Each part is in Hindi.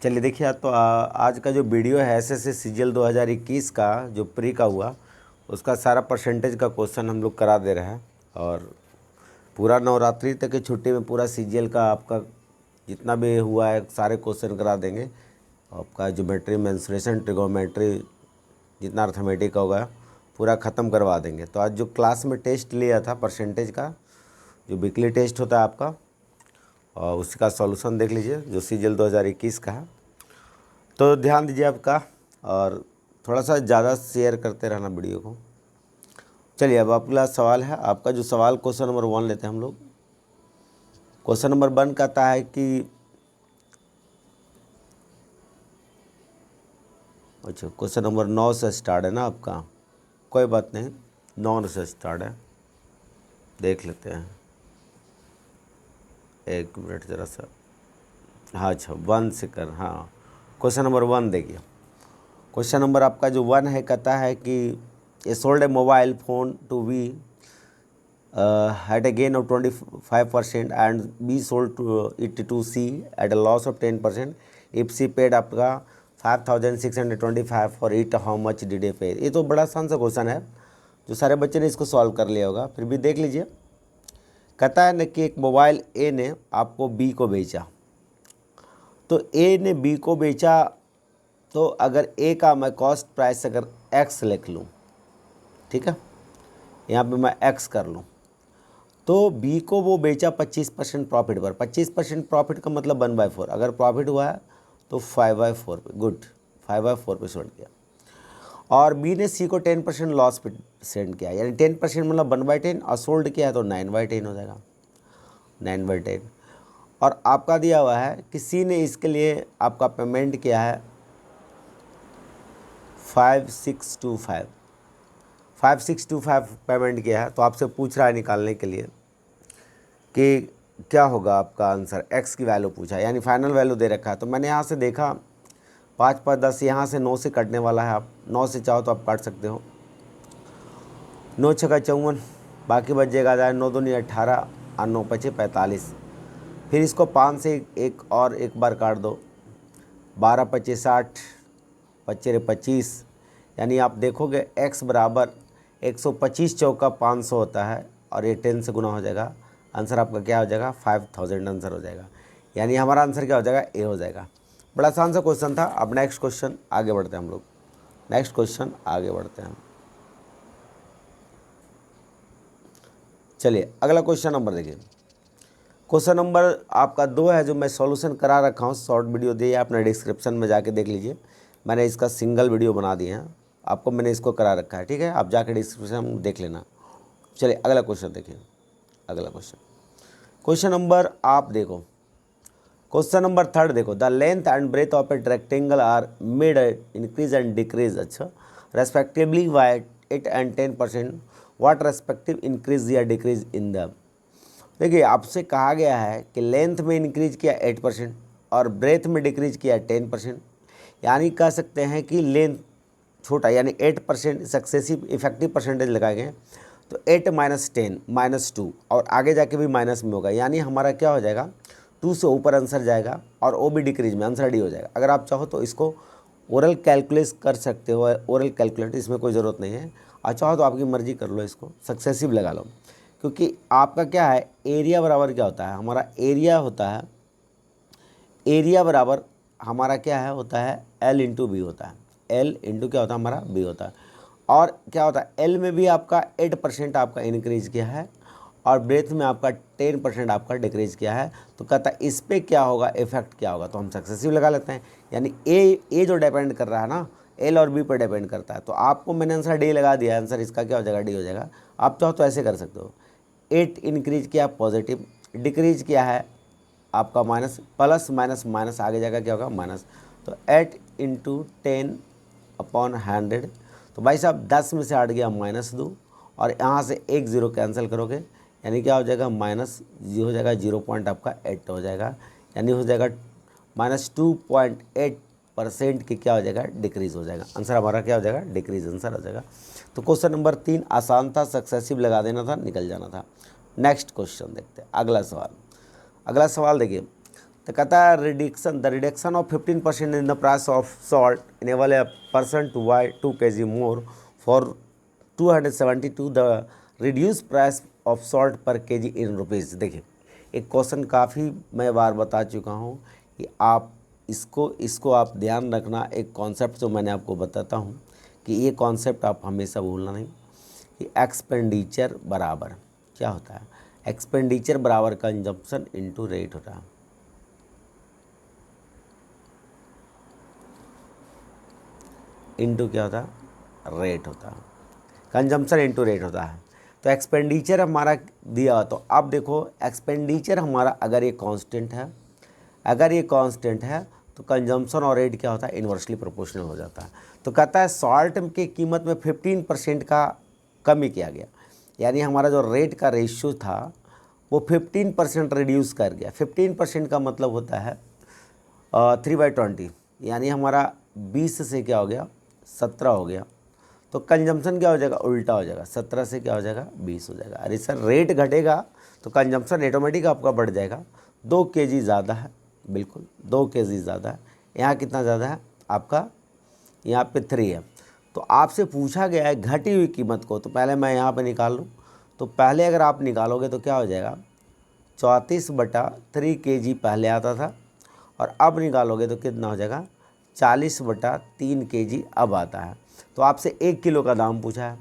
चलिए देखिए, तो आज का जो वीडियो है एसएससी सीजीएल 2021 का जो प्री का हुआ उसका सारा परसेंटेज का क्वेश्चन हम लोग करा दे रहे हैं। और पूरा नवरात्रि तक की छुट्टी में पूरा सीजीएल का आपका जितना भी हुआ है सारे क्वेश्चन करा देंगे। आपका ज्योमेट्री, मेंसुरेशन, ट्रिगोमेट्री, जितना अर्थमेटिक होगा पूरा ख़त्म करवा देंगे। तो आज जो क्लास में टेस्ट लिया था परसेंटेज का, जो वीकली टेस्ट होता है आपका, और उसका सॉल्यूशन देख लीजिए जो सीजीएल 2021 का है। तो ध्यान दीजिए आपका, और थोड़ा सा ज़्यादा शेयर करते रहना वीडियो को। चलिए अब अगला सवाल है आपका, जो सवाल क्वेश्चन नंबर 1 लेते हैं हम लोग। क्वेश्चन नंबर 1 कहता है कि अच्छा, क्वेश्चन नंबर 9 से स्टार्ट है ना आपका, कोई बात नहीं, 9 से स्टार्ट है, देख लेते हैं। एक मिनट ज़रा सा, हाँ अच्छा 1 से कर, हाँ क्वेश्चन नंबर 1 देखिए। क्वेश्चन नंबर आपका जो 1 है कहता है कि A sold a mobile phone to be at a gain of 25% and B sold to it to C at a loss of 10%. If C paid आपका 5,625 for it, how much did he pay? ये तो बड़ा आसान सा क्वेश्चन है, जो सारे बच्चे ने इसको सॉल्व कर लिया होगा, फिर भी देख लीजिए। कहता है ना कि एक मोबाइल ए ने आपको बी को बेचा, तो ए ने बी को बेचा, तो अगर ए का मैं कॉस्ट प्राइस अगर एक्स लिख लूँ, ठीक है, यहाँ पे मैं एक्स कर लूँ, तो बी को वो बेचा 25% प्रॉफिट पर। 25% प्रॉफिट का मतलब 1/4, अगर प्रॉफिट हुआ है तो 5/4 पे, गुड 5/4 पे छोड़ दिया। और बी ने सी को 10% लॉस पे सेंड किया, यानी 10% मतलब 1/10, और सोल्ड किया है तो 9/10 हो जाएगा, 9/10। और आपका दिया हुआ है कि सी ने इसके लिए आपका पेमेंट किया है 5625 पेमेंट किया है। तो आपसे पूछ रहा है निकालने के लिए कि क्या होगा आपका आंसर, एक्स की वैल्यू पूछा है, यानी फाइनल वैल्यू दे रखा है। तो मैंने यहाँ से देखा 5 5 10, यहाँ से 9 से कटने वाला है, आप 9 से चाहो तो आप काट सकते हो। 9 छक्का 54, बाकी बच जाएगा 9 दूनी 18 और 9 पचे 45। फिर इसको 5 से एक बार काट दो, 12 पचे 60, 25, यानी आप देखोगे x बराबर 125 चौका 500 होता है, और ये 10 से गुना हो जाएगा। आंसर आपका क्या हो जाएगा, 5000 आंसर हो जाएगा, यानी हमारा आंसर क्या हो जाएगा, ए हो जाएगा। बड़ा आसान सा क्वेश्चन था। अब नेक्स्ट क्वेश्चन आगे बढ़ते हैं हम लोग, नेक्स्ट क्वेश्चन आगे बढ़ते हैं। चलिए अगला क्वेश्चन नंबर देखिए। क्वेश्चन नंबर आपका 2 है, जो मैं सॉल्यूशन करा रखा हूँ, शॉर्ट वीडियो दिए अपने डिस्क्रिप्शन में जाके देख लीजिए, मैंने इसका सिंगल वीडियो बना दिए हैं आपको, मैंने इसको करा रखा है, ठीक है, आप जाके डिस्क्रिप्शन में देख लेना। चलिए अगला क्वेश्चन देखिए। अगला क्वेश्चन नंबर आप देखो, क्वेश्चन नंबर 3 देखो। The length and breadth of a rectangle are made increase and decrease, अच्छा, respectively by 8 and 10%, what respective increase या डिक्रीज इन द। देखिए आपसे कहा गया है कि लेंथ में इंक्रीज किया 8% और ब्रेथ में डिक्रीज किया 10%, यानी कह सकते हैं कि लेंथ छोटा, यानी 8% सक्सेसिव इफेक्टिव परसेंटेज लगाए गए, तो 8 - 10 -2, और आगे जाके भी माइनस में होगा, यानी हमारा क्या हो जाएगा, 2 से ऊपर आंसर जाएगा, और वो भी डिक्रीज में, आंसर डी हो जाएगा। अगर आप चाहो तो इसको ओरल कैलकुलेट कर सकते हो, ओरल कैलकुलेट, इसमें कोई ज़रूरत नहीं है, और चाहो तो आपकी मर्जी कर लो, इसको सक्सेसिव लगा लो, क्योंकि आपका क्या है, एरिया बराबर क्या होता है, हमारा एरिया होता है, एरिया बराबर हमारा क्या है, होता है L इंटू बी होता है, L इंटू क्या होता है हमारा, बी होता है। और क्या होता है, L में भी आपका 8% आपका इंक्रीज किया है, और ब्रेथ में आपका 10% आपका डिक्रीज किया है। तो कहता है इस पर क्या होगा, इफेक्ट क्या होगा, तो हम सक्सेसिव लगा लेते हैं, यानी ए जो डिपेंड कर रहा है ना, L और B पर डिपेंड करता है। तो आपको मैंने आंसर डी लगा दिया, आंसर इसका क्या हो जाएगा, डी हो जाएगा। आप चाहो तो ऐसे कर सकते हो, 8 इंक्रीज किया पॉजिटिव, डिक्रीज किया है आपका माइनस, प्लस माइनस माइनस, आगे जाकर क्या होगा, माइनस। तो 8 × 10/100, तो भाई साहब 10 में से हट गया -2, और यहाँ से 1 0 कैंसिल करोगे, यानी क्या हो जाएगा, माइनस हो जाएगा 0 आपका 8 हो जाएगा, यानी हो जाएगा -2.8% की क्या हो जाएगा, डिक्रीज़ हो जाएगा। आंसर हमारा क्या हो जाएगा, डिक्रीज आंसर हो जाएगा। तो क्वेश्चन नंबर 3 आसान था, सक्सेसिव लगा देना था, निकल जाना था। नेक्स्ट क्वेश्चन देखते हैं, अगला सवाल। अगला सवाल देखिए, तो कहता है reduction, the reduction of 15% in the price of salt enable a person two by 2 kg more for 272 the reduce price of salt पर केजी इन रुपीज़। देखिए एक क्वेश्चन काफ़ी मैं बार बता चुका हूँ कि आप इसको आप ध्यान रखना। एक कॉन्सेप्ट जो मैंने आपको बताता हूँ कि ये कॉन्सेप्ट आप हमेशा भूलना नहीं कि एक्सपेंडिचर बराबर क्या होता है, एक्सपेंडिचर बराबर कंजम्पशन इनटू रेट होता है। इनटू क्या होता है, रेट होता है, कंजम्पशन इनटू रेट होता है। तो एक्सपेंडिचर हमारा दिया, तो अब देखो एक्सपेंडिचर हमारा अगर ये कांस्टेंट है, अगर ये कांस्टेंट है तो कंजम्पशन और रेट क्या होता है, इन्वर्सली प्रोपोर्शनल हो जाता है। तो कहता है सॉल्ट की कीमत में 15% का कमी किया गया, यानी हमारा जो रेट का रेशियो था वो 15% रिड्यूस कर गया। 15% का मतलब होता है 3/20, यानी हमारा 20 से क्या हो गया 17 हो गया। तो कंजम्पशन क्या हो जाएगा, उल्टा हो जाएगा, 17 से क्या हो जाएगा 20 हो जाएगा। अरे सर रेट घटेगा तो कंजम्पशन ऑटोमेटिक आपका बढ़ जाएगा। 2 kg ज़्यादा है, बिल्कुल 2 kg ज़्यादा है। यहाँ कितना ज़्यादा है आपका, यहाँ पे 3 है। तो आपसे पूछा गया है घटी हुई कीमत को, तो पहले मैं यहाँ पे निकाल लूँ। तो पहले अगर आप निकालोगे तो क्या हो जाएगा 34/3 kg पहले आता था, और अब निकालोगे तो कितना हो जाएगा 40/3 kg अब आता है। तो आपसे 1 किलो का दाम पूछा है,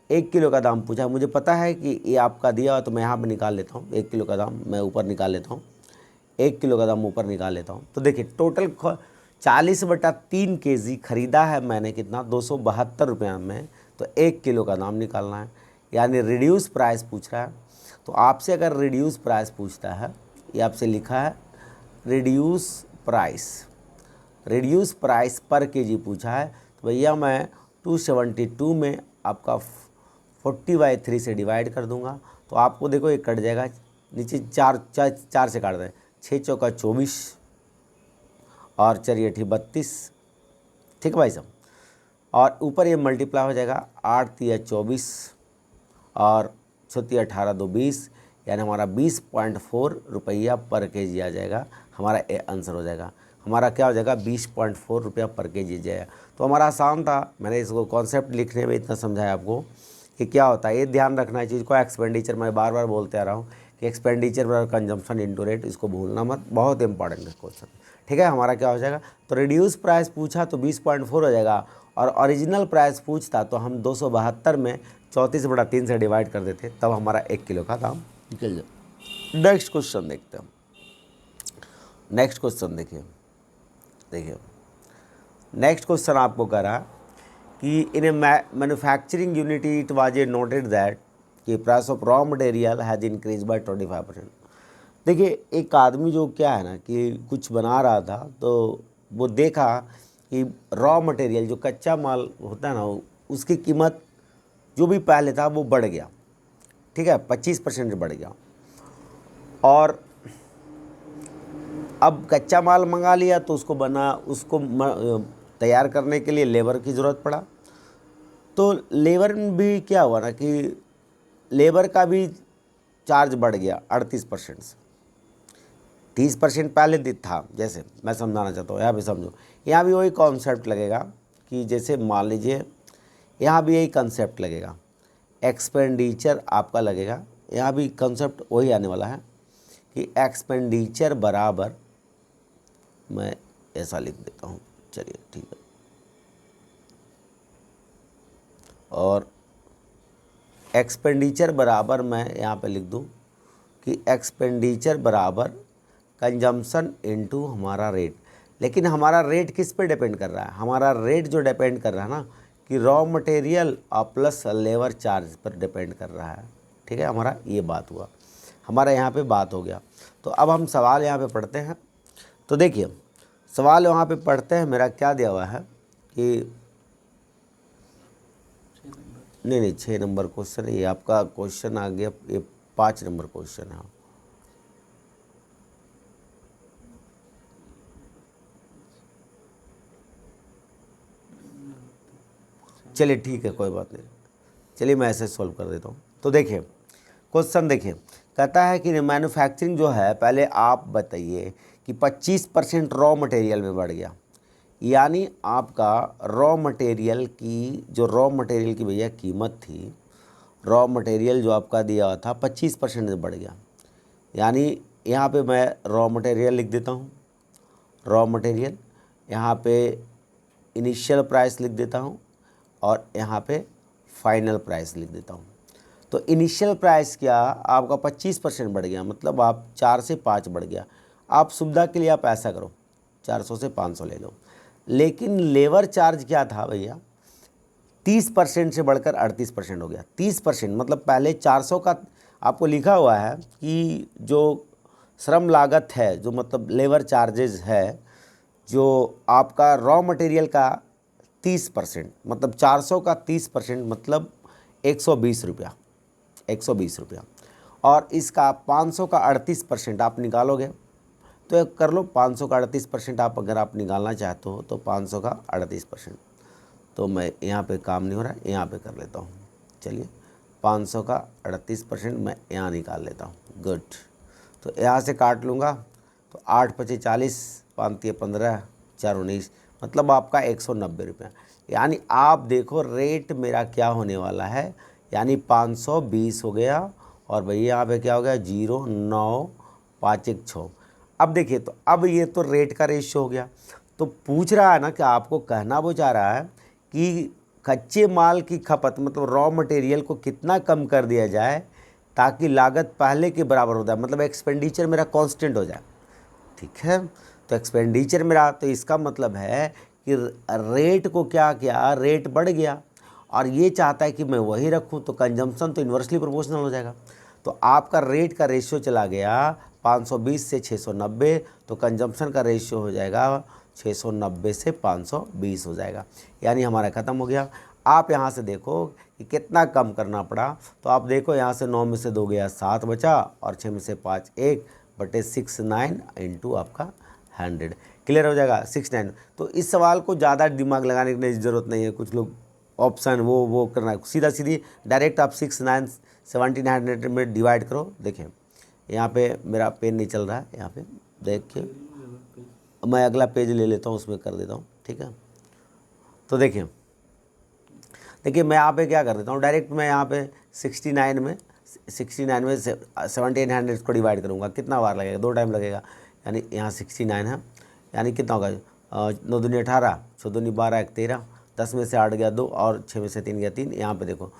1 किलो का दाम पूछा है। मुझे पता है कि ये आपका दिया, तो मैं यहाँ पे निकाल लेता हूँ 1 किलो का दाम, मैं ऊपर निकाल लेता हूँ 1 किलो का दाम ऊपर निकाल लेता हूँ। तो देखिए टोटल 40/3 kg खरीदा है मैंने, कितना 272 रुपये में। तो 1 किलो का दाम निकालना है, यानी रिड्यूस प्राइस पूछ रहा है। तो आपसे अगर रिड्यूस प्राइस पूछता है, ये आपसे लिखा है रिड्यूस प्राइस पर केजी पूछा है, तो भैया मैं 272 में आपका 40/3 से डिवाइड कर दूंगा। तो आपको देखो ये कट जाएगा, नीचे चार से काट दें, 6 चौका 24 और 4 8 32, ठीक है भाई साहब। और ऊपर ये मल्टीप्लाई हो जाएगा 8 3 24 और 6 18 2 20, यानी हमारा 20.4 रुपया पर केजी आ जाएगा। हमारा ए आंसर हो जाएगा, हमारा क्या हो जाएगा 20.4 रुपया पर केजी जाएगा। तो हमारा आसान था, मैंने इसको कॉन्सेप्ट लिखने में इतना समझाया आपको कि क्या होता है। ये ध्यान रखना है चीज़ को, एक्सपेंडिचर मैं बार बार बोलते आ रहा हूँ कि एक्सपेंडिचर पर कंजम्पशन इनटू रेट, इसको भूलना मत, बहुत इंपॉर्टेंट है क्वेश्चन, ठीक है। हमारा क्या हो जाएगा, तो रिड्यूस प्राइस पूछा तो 20.4 हो जाएगा, और ओरिजिनल प्राइस पूछता तो हम 272 में 34/3 से डिवाइड कर देते, तब हमारा 1 किलो का दाम निकल जाए। नेक्स्ट क्वेश्चन देखते हैं। नेक्स्ट क्वेश्चन देखिए नेक्स्ट क्वेश्चन आपको कह रहा कि in a manufacturing unit it was a noted that कि price of raw material has increase by 25%। देखिए एक आदमी जो क्या है ना कि कुछ बना रहा था, तो वो देखा कि रॉ मटेरियल जो कच्चा माल होता है ना, उसकी कीमत जो भी पहले था वो बढ़ गया, ठीक है 25% बढ़ गया। और अब कच्चा माल मंगा लिया तो उसको तैयार करने के लिए लेबर की ज़रूरत पड़ा। तो लेबर में भी क्या हुआ ना कि लेबर का भी चार्ज बढ़ गया 38% से 30% पहले दिन था। जैसे मैं समझाना चाहता हूँ, यहाँ भी समझो, यहाँ भी वही कॉन्सेप्ट लगेगा कि जैसे मान लीजिए यहाँ भी यही कंसेप्ट लगेगा, एक्सपेंडिचर आपका लगेगा, यहाँ भी कंसेप्ट वही आने वाला है कि एक्सपेंडिचर बराबर, मैं ऐसा लिख देता हूँ, चलिए ठीक है, और एक्सपेंडिचर बराबर मैं यहाँ पे लिख दूँ कि एक्सपेंडिचर बराबर कंजम्पशन इनटू हमारा रेट। लेकिन हमारा रेट किस पे डिपेंड कर रहा है, हमारा रेट जो डिपेंड कर रहा है ना कि रॉ मटेरियल और प्लस लेबर चार्ज पर डिपेंड कर रहा है, ठीक है। हमारा ये बात हुआ, हमारा यहाँ पे बात हो गया। तो अब हम सवाल यहाँ पे पढ़ते हैं। तो देखिए सवाल वहाँ पे पढ़ते हैं, मेरा क्या दिया हुआ है कि नहीं 6 नंबर क्वेश्चन है ये आपका, क्वेश्चन आ गया ये 5 नंबर क्वेश्चन है। चलिए ठीक है कोई बात नहीं, चलिए मैं ऐसे सॉल्व कर देता हूँ। तो देखिए क्वेश्चन देखिए कहता है कि मैन्युफैक्चरिंग जो है, पहले आप बताइए कि 25% रॉ मटेरियल में बढ़ गया, यानी आपका रॉ मटेरियल की भैया कीमत थी, रॉ मटेरियल जो आपका दिया हुआ था 25% से बढ़ गया। यानी यहाँ पे मैं रॉ मटेरियल लिख देता हूँ, रॉ मटेरियल, यहाँ पे इनिशियल प्राइस लिख देता हूँ और यहाँ पे फाइनल प्राइस लिख देता हूँ। तो इनिशियल प्राइस क्या आपका 25% बढ़ गया, मतलब आप 4 से 5 बढ़ गया। आप सुविधा के लिए आप ऐसा करो 400 से 500 ले लो। लेकिन लेबर चार्ज क्या था भैया, 30% से बढ़कर 38% हो गया। 30% मतलब पहले 400 का आपको लिखा हुआ है कि जो श्रम लागत है, जो मतलब लेबर चार्जेस है, जो आपका रॉ मटेरियल का 30%, मतलब 400 का 30% मतलब 120 रुपया, 120 रुपया। और इसका 500 का 38% आप निकालोगे तो कर लो, 500 का 38% आप अगर आप निकालना चाहते हो तो 500 का 38%। तो मैं यहाँ पे काम नहीं हो रहा है, यहाँ पे कर लेता हूँ। चलिए 500 का 38% मैं यहाँ निकाल लेता हूँ। गुड, तो यहाँ से काट लूँगा तो 8 पचे 40, 5 तिये 15, 4 19, मतलब आपका 190 रुपया। यानी आप देखो रेट मेरा क्या होने वाला है, यानी 520 हो गया। और भैया यहाँ पे क्या हो गया, 0 9 5 1 6। अब देखिए, तो अब ये तो रेट का रेशियो हो गया। तो पूछ रहा है ना कि आपको कहना वो चाह रहा है कि कच्चे माल की खपत, मतलब रॉ मटेरियल को कितना कम कर दिया जाए ताकि लागत पहले के बराबर हो जाए, मतलब एक्सपेंडिचर मेरा कांस्टेंट हो जाए। ठीक है, तो एक्सपेंडिचर मेरा, तो इसका मतलब है कि रेट को क्या किया, रेट बढ़ गया और ये चाहता है कि मैं वही रखूं, तो कंजम्पशन तो इन्वर्सली प्रोपोर्शनल हो जाएगा। तो आपका रेट का रेशियो चला गया 520 से 690, तो कंजम्पशन का रेशियो हो जाएगा 690 से 520 हो जाएगा, यानी हमारा ख़त्म हो गया। आप यहाँ से देखो कि कितना कम करना पड़ा, तो आप देखो यहाँ से 9 में से 2 गया 7 बचा, और 6 में से 5 1 बटे 69 इंटू आपका 100, क्लियर हो जाएगा 69। तो इस सवाल को ज़्यादा दिमाग लगाने की ज़रूरत नहीं है, कुछ लोग ऑप्शन वो करना, सीधा सीधी डायरेक्ट आप 69 1700 में डिवाइड करो। देखें यहाँ पे मेरा पेन नहीं चल रहा है, यहाँ पे देखिए मैं अगला पेज ले लेता हूँ, उसमें कर देता हूँ। ठीक है, तो देखिए मैं यहाँ पे क्या कर देता हूँ, डायरेक्ट मैं यहाँ पे 69 में 1700 को डिवाइड करूँगा। कितना बार लगेगा, 2 टाइम लगेगा, यानी यहाँ 69 है, यानी कितना होगा 9 दूनी 18, 6 दूनी 12, 1 13, 10 में से 8 गया 2 और 6 में से 3 गया 3। यहाँ पे देखो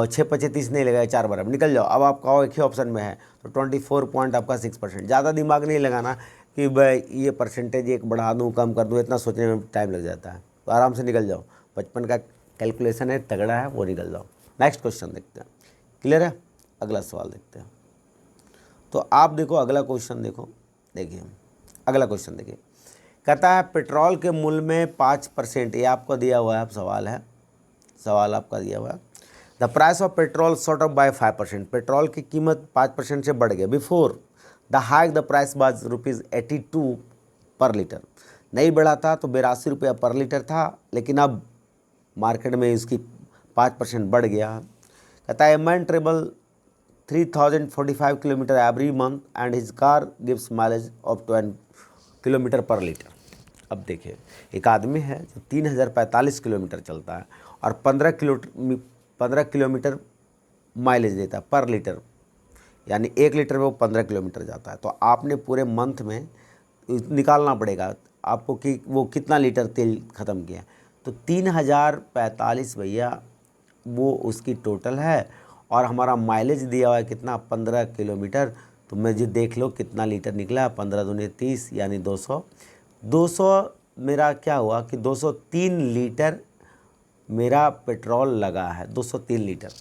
6 पचे 30 नहीं लगेगा, 4 बार निकल जाओ। अब आपका एक ही ऑप्शन में है, तो 24 पॉइंट आपका 6%। ज़्यादा दिमाग नहीं लगाना कि भाई ये परसेंटेज एक बढ़ा दूँ कम कर दूँ, इतना सोचने में टाइम लग जाता है, तो आराम से निकल जाओ। 55 का कैलकुलेशन है, तगड़ा है, वो निकल जाओ। नेक्स्ट क्वेश्चन देखते हैं, क्लियर है, अगला सवाल देखते हैं। तो आप देखो अगला क्वेश्चन, देखिए अगला क्वेश्चन देखिए, कहता है पेट्रोल के मूल्य में 5%, ये आपको दिया हुआ है, सवाल आपका दिया हुआ है। The price of petrol shot up by 5%, petrol की कीमत 5% से बढ़ गया। Before the hike the price was ₹82 पर लीटर, नहीं बढ़ा था तो 82 रुपया पर लीटर था, लेकिन अब मार्केट में इसकी 5% बढ़ गया। कहता है man travel 3045 kilometre every month and his car gives mileage of 20 kilometre पर लीटर। अब देखिए एक आदमी है जो 3045 किलोमीटर चलता है और 15 किलोमीटर माइलेज देता है पर लीटर, यानी 1 लीटर में वो 15 किलोमीटर जाता है। तो आपने पूरे मंथ में निकालना पड़ेगा आपको कि वो कितना लीटर तेल ख़त्म किया। तो 3045 भैया वो उसकी टोटल है, और हमारा माइलेज दिया हुआ है कितना, 15 किलोमीटर। तो मुझे देख लो कितना लीटर निकला, 15 दूनी 30, यानी 200 मेरा क्या हुआ कि 203 लीटर मेरा पेट्रोल लगा है, 203 लीटर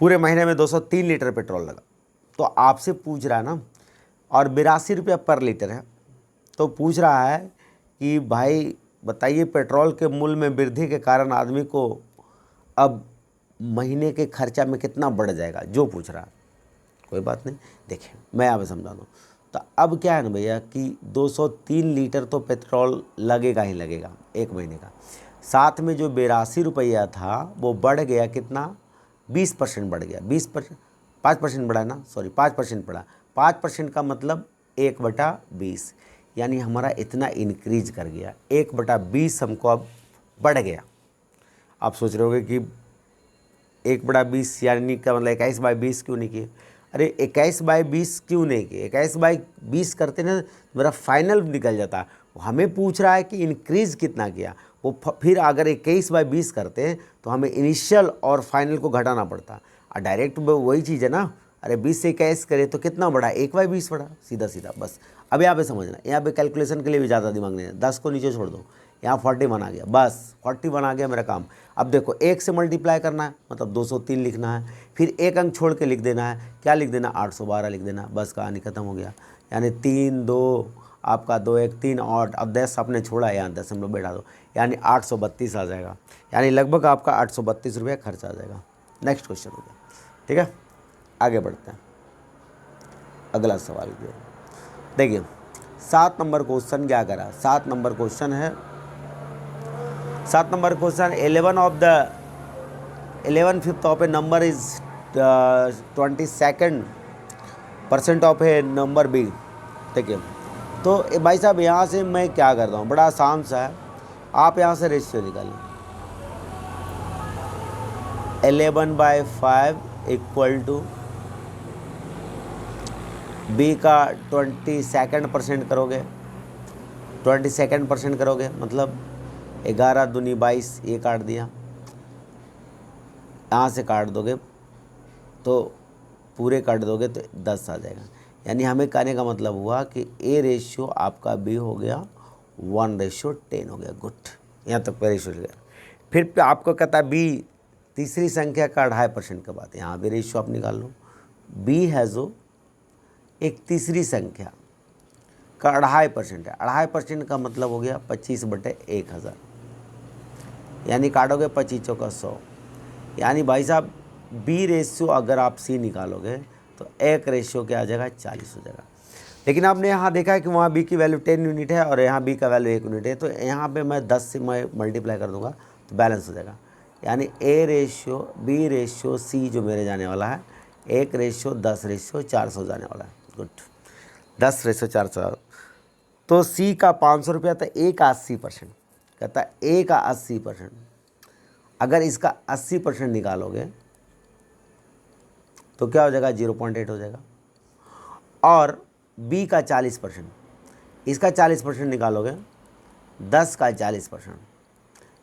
पूरे महीने में 203 लीटर पेट्रोल लगा। तो आपसे पूछ रहा है ना, और 82 रुपया पर लीटर है, तो पूछ रहा है कि भाई बताइए पेट्रोल के मूल्य में वृद्धि के कारण आदमी को अब महीने के खर्चा में कितना बढ़ जाएगा, जो पूछ रहा है। कोई बात नहीं, देखिए मैं यहाँ पे समझा दूँ। तो अब क्या है ना भैया कि 203 लीटर तो पेट्रोल लगेगा ही लगेगा एक महीने का, साथ में जो 82 रुपया था वो बढ़ गया कितना, 20% बढ़ गया। 20% 5% बढ़ा है ना, सॉरी 5% बढ़ा। 5% का मतलब 1/20, यानी हमारा इतना इंक्रीज कर गया, 1/20 हमको अब बढ़ गया। आप सोच रहे होगे कि 1/20 यानी क्या मतलब 21/20 क्यों नहीं किए? अरे 21/20 क्यों नहीं किए? 21/20 करते ना मेरा फाइनल निकल जाता। हमें पूछ रहा है कि इंक्रीज़ कितना किया, वो फिर अगर 21/20 करते हैं तो हमें इनिशियल और फाइनल को घटाना पड़ता। और डायरेक्ट वही चीज़ है ना, अरे 20 से 21 करे तो कितना बढ़ा? 1/20 बढ़ा, सीधा सीधा बस। अब यहाँ पे समझना, यहाँ पे कैलकुलेशन के लिए भी ज़्यादा दिमाग नहीं है, 10 को नीचे छोड़ दो, यहाँ 41 आ गया, बस 41 आ गया मेरा काम। अब देखो 1 से मल्टीप्लाई करना है, मतलब 203 लिखना है, फिर एक अंक छोड़ के लिख देना है, क्या लिख देना? 812 लिख देना, बस कहानी खत्म हो गया। यानी 3 2 आपका 2 1 3 8, अब 10 आपने छोड़ा, यहाँ 10 हम लोग बैठा दो, यानी 832 आ जाएगा, यानी लगभग आपका 832 रुपये खर्च आ जाएगा। नेक्स्ट क्वेश्चन हो गया, ठीक है, आगे बढ़ते हैं अगला सवाल की ओर। देखिए 7 नंबर क्वेश्चन क्या करा, 7 नंबर क्वेश्चन है, 7 number question 11/5 of a number is 22% of a number B. ठीक है, तो भाई साहब यहाँ से मैं क्या करता हूँ, बड़ा आसान सा है, आप यहाँ से रेशियो निकालें, 11/5 इक्वल टू बी का 22% करोगे, 22% करोगे मतलब 11 दूनी 22, ये काट दिया, यहाँ से काट दोगे तो पूरे काट दोगे तो 10 आ जाएगा। यानी हमें कहने का मतलब हुआ कि ए रेशियो आपका बी हो गया 1/10 हो गया। गुड, यहाँ तक का रेशियो गया। फिर आपको कहता है बी तीसरी संख्या का 2.5% का बात है, यहाँ भी रेशियो आप निकाल लो। बी है जो एक तीसरी संख्या का 2.5% है, 2.5% का मतलब हो गया 25/1000, यानी काटोगे 25 चौका 100, यानी भाई साहब बी रेशियो अगर आप सी निकालोगे तो एक रेशियो क्या आ जाएगा? 40 हो जाएगा। लेकिन आपने यहाँ देखा है कि वहाँ बी की वैल्यू 10 यूनिट है और यहाँ बी का वैल्यू 1 यूनिट है, तो यहाँ पे मैं 10 से मैं मल्टीप्लाई कर दूंगा तो बैलेंस हो जाएगा। यानी A ratio B ratio C जो मेरे जाने वाला है 1/10/400 जाने वाला है। गुड, 10/400। तो सी का 500 रुपया था, ए का 80%, कहता है ए का 80%, अगर इसका 80% निकालोगे तो क्या हो जाएगा? 0.8 हो जाएगा। और बी का 40%, इसका 40% निकालोगे, 10 का 40%,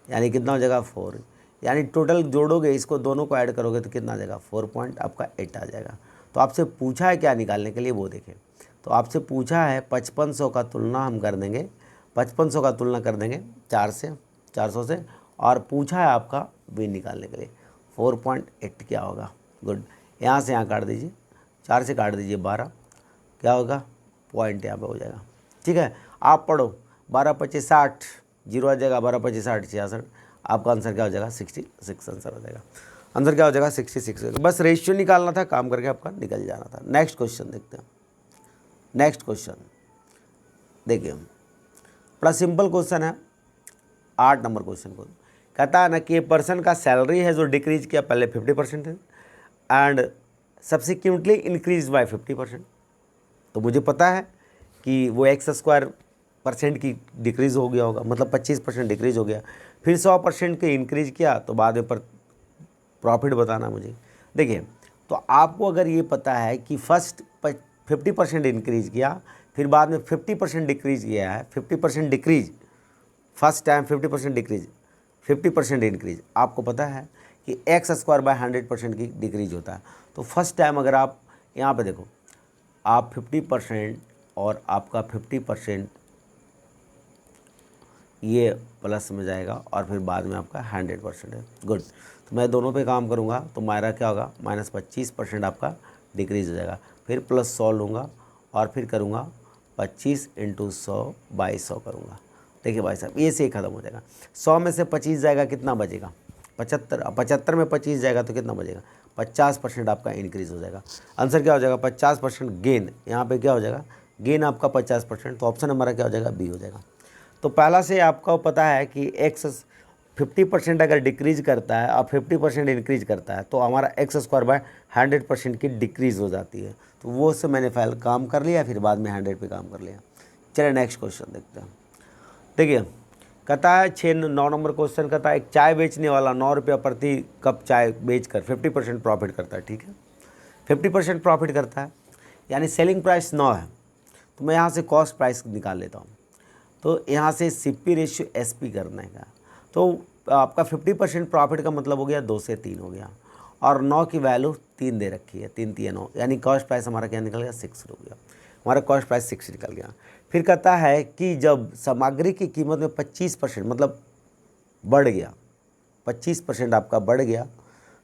यानी कितना हो जाएगा? 4, यानी टोटल जोड़ोगे इसको, दोनों को ऐड करोगे तो कितना आ जाएगा? 4.8 आ जाएगा। तो आपसे पूछा है क्या निकालने के लिए, वो देखें। तो आपसे पूछा है 5500 का तुलना हम कर देंगे, 5500 का तुलना कर देंगे 400 से, और पूछा है आपका बी निकालने के लिए 4.8 क्या होगा। गुड, यहाँ से यहाँ काट दीजिए, 4 से काट दीजिए 12, क्या होगा? पॉइंट यहाँ पे हो जाएगा। ठीक है, आप पढ़ो 12×25 60, 0 आ जाएगा, 12×25 60 66, आपका आंसर क्या हो जाएगा? 66 आंसर हो जाएगा। आंसर क्या हो जाएगा? 66। बस रेशियो निकालना था, काम करके आपका निकल जाना था। नेक्स्ट क्वेश्चन देखते हैं। नेक्स्ट क्वेश्चन देखिए, बड़ा सिंपल क्वेश्चन है, 8 नंबर क्वेश्चन को कहता है ना कि पर्सन का सैलरी है जो डिक्रीज किया, पहले 50% है एंड सब्सिक्वेंटली इंक्रीज बाय 50%। तो मुझे पता है कि वो x² % की डिक्रीज़ हो गया होगा, मतलब 25% डिक्रीज़ हो गया, फिर 100% के इंक्रीज किया, तो बाद में प्रॉफिट बताना मुझे। देखिए, तो आपको अगर ये पता है कि फर्स्ट 50% इंक्रीज किया, फिर बाद में 50% डिक्रीज किया है, 50% decrease, first time 50% decrease, 50% increase, आपको पता है कि x²/100% की डिक्रीज होता है। तो फर्स्ट टाइम अगर आप यहाँ पे देखो, आप 50% और आपका 50% ये प्लस में जाएगा और फिर बाद में आपका 100% है। गुड, तो मैं दोनों पे काम करूँगा तो मेरा क्या होगा? -25% आपका डिक्रीज हो जाएगा। फिर +100 लूँगा और फिर करूँगा 25 × 100/100 करूँगा। देखिए भाई साहब, ये से ख़त्म हो जाएगा। 100 में से 25 जाएगा, कितना बचेगा? 75। 75 में 25 जाएगा तो कितना बचेगा? 50% आपका इंक्रीज़ हो जाएगा। आंसर क्या हो जाएगा? 50% गेन। यहाँ पे क्या हो जाएगा? गेन आपका 50%। तो ऑप्शन हमारा क्या हो जाएगा? बी हो जाएगा। तो पहला से आपको पता है कि 50% अगर डिक्रीज करता है और 50% इंक्रीज करता है तो हमारा x² 100% की डिक्रीज हो जाती है। तो वो से मैंने पहले काम कर लिया, फिर बाद में 100 पे काम कर लिया। चलिए नेक्स्ट क्वेश्चन देखते हैं। देखिए कहता है 9 नंबर क्वेश्चन कहता है एक चाय बेचने वाला 9 रुपया प्रति कप चाय बेचकर 50% प्रॉफिट करता है। ठीक है, 50% प्रॉफिट करता है, यानी सेलिंग प्राइस 9 है। तो मैं यहाँ से कॉस्ट प्राइस निकाल लेता हूँ। तो यहाँ से CP रेशियो SP करने का, तो आपका 50% प्रॉफिट का मतलब हो गया 2 से 3 हो गया, और 9 की वैल्यू 3 दे रखी है, 3 3 9, यानी कॉस्ट प्राइस हमारा क्या निकल गया 6 हो गया, हमारा कॉस्ट प्राइस 6 निकल गया। फिर कहता है कि जब सामग्री की कीमत में 25% मतलब बढ़ गया, 25% आपका बढ़ गया,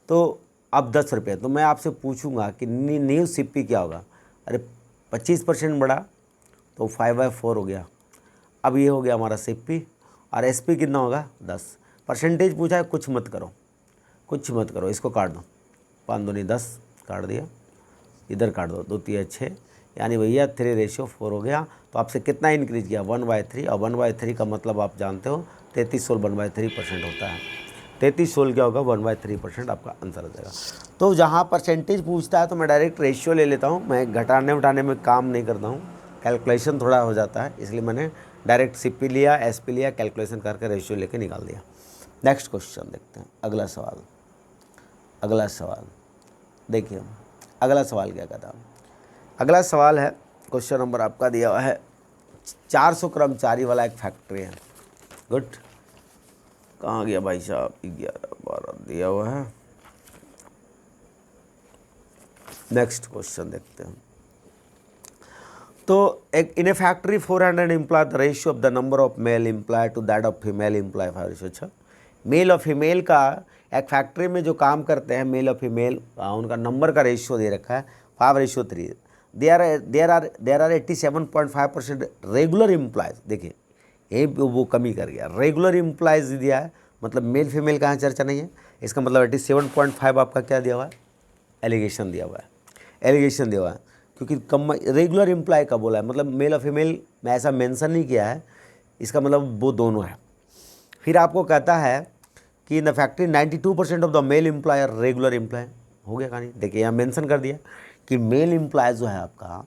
तो अब 10 रुपये। तो मैं आपसे पूछूंगा कि न्यू CP क्या होगा। अरे 25% बढ़ा तो 5/4 हो गया। अब ये हो गया हमारा CP, और SP कितना होगा 10। परसेंटेज पूछा है, कुछ मत करो, कुछ मत करो, इसको काट दो, 5 दूनी 10 काट दिया, इधर काट दो, 2 3 6, यानी भैया 3:4 हो गया। तो आपसे कितना इंक्रीज किया 1/3, और 1/3 का मतलब आप जानते हो 33 सोल 1/3% होता है। 33 सोल क्या होगा 1/3% आपका आंसर हो जाएगा। तो जहाँ परसेंटेज पूछता है तो मैं डायरेक्ट रेशियो ले लेता हूँ, मैं घटाने उठाने में काम नहीं करता हूँ, कैलकुलेशन थोड़ा हो जाता है, इसलिए मैंने डायरेक्ट CP लिया, SP लिया, कैलकुलेशन करके रेशियो लेके निकाल दिया। नेक्स्ट क्वेश्चन देखते हैं, अगला सवाल। अगला सवाल देखिए, अगला सवाल क्या कहता है। अगला सवाल है, क्वेश्चन नंबर आपका दिया हुआ है 400 कर्मचारी वाला एक फैक्ट्री है। गुड, कहाँ गया भाई साहब, 11 12 दिया हुआ है। नेक्स्ट क्वेश्चन देखते हैं। तो एक in a factory 400 employ, the ratio of the number of male employ to that of female employ 5:1। अच्छा, मेल और फीमेल का एक फैक्ट्री में जो काम करते हैं मेल और फीमेल, उनका नंबर का रेशियो दे रखा है 5:3। There are 87.5% regular employees. देखिए ये वो कमी कर गया, रेगुलर एम्प्लॉयज़ दिया है, मतलब मेल फीमेल का चर्चा नहीं है। इसका मतलब 87.5 आपका क्या दिया हुआ है, एलिगेशन दिया हुआ है, एलिगेशन दिया हुआ है, क्योंकि कम रेगुलर एम्प्लॉय का बोला है, मतलब मेल और फीमेल में ऐसा मेंशन नहीं किया है, इसका मतलब वो दोनों है। फिर आपको कहता है कि in the factory 92% of the male employee are regular employee. हो गया कहानी। देखिए यहाँ मेंशन कर दिया कि मेल एम्प्लॉय जो है आपका,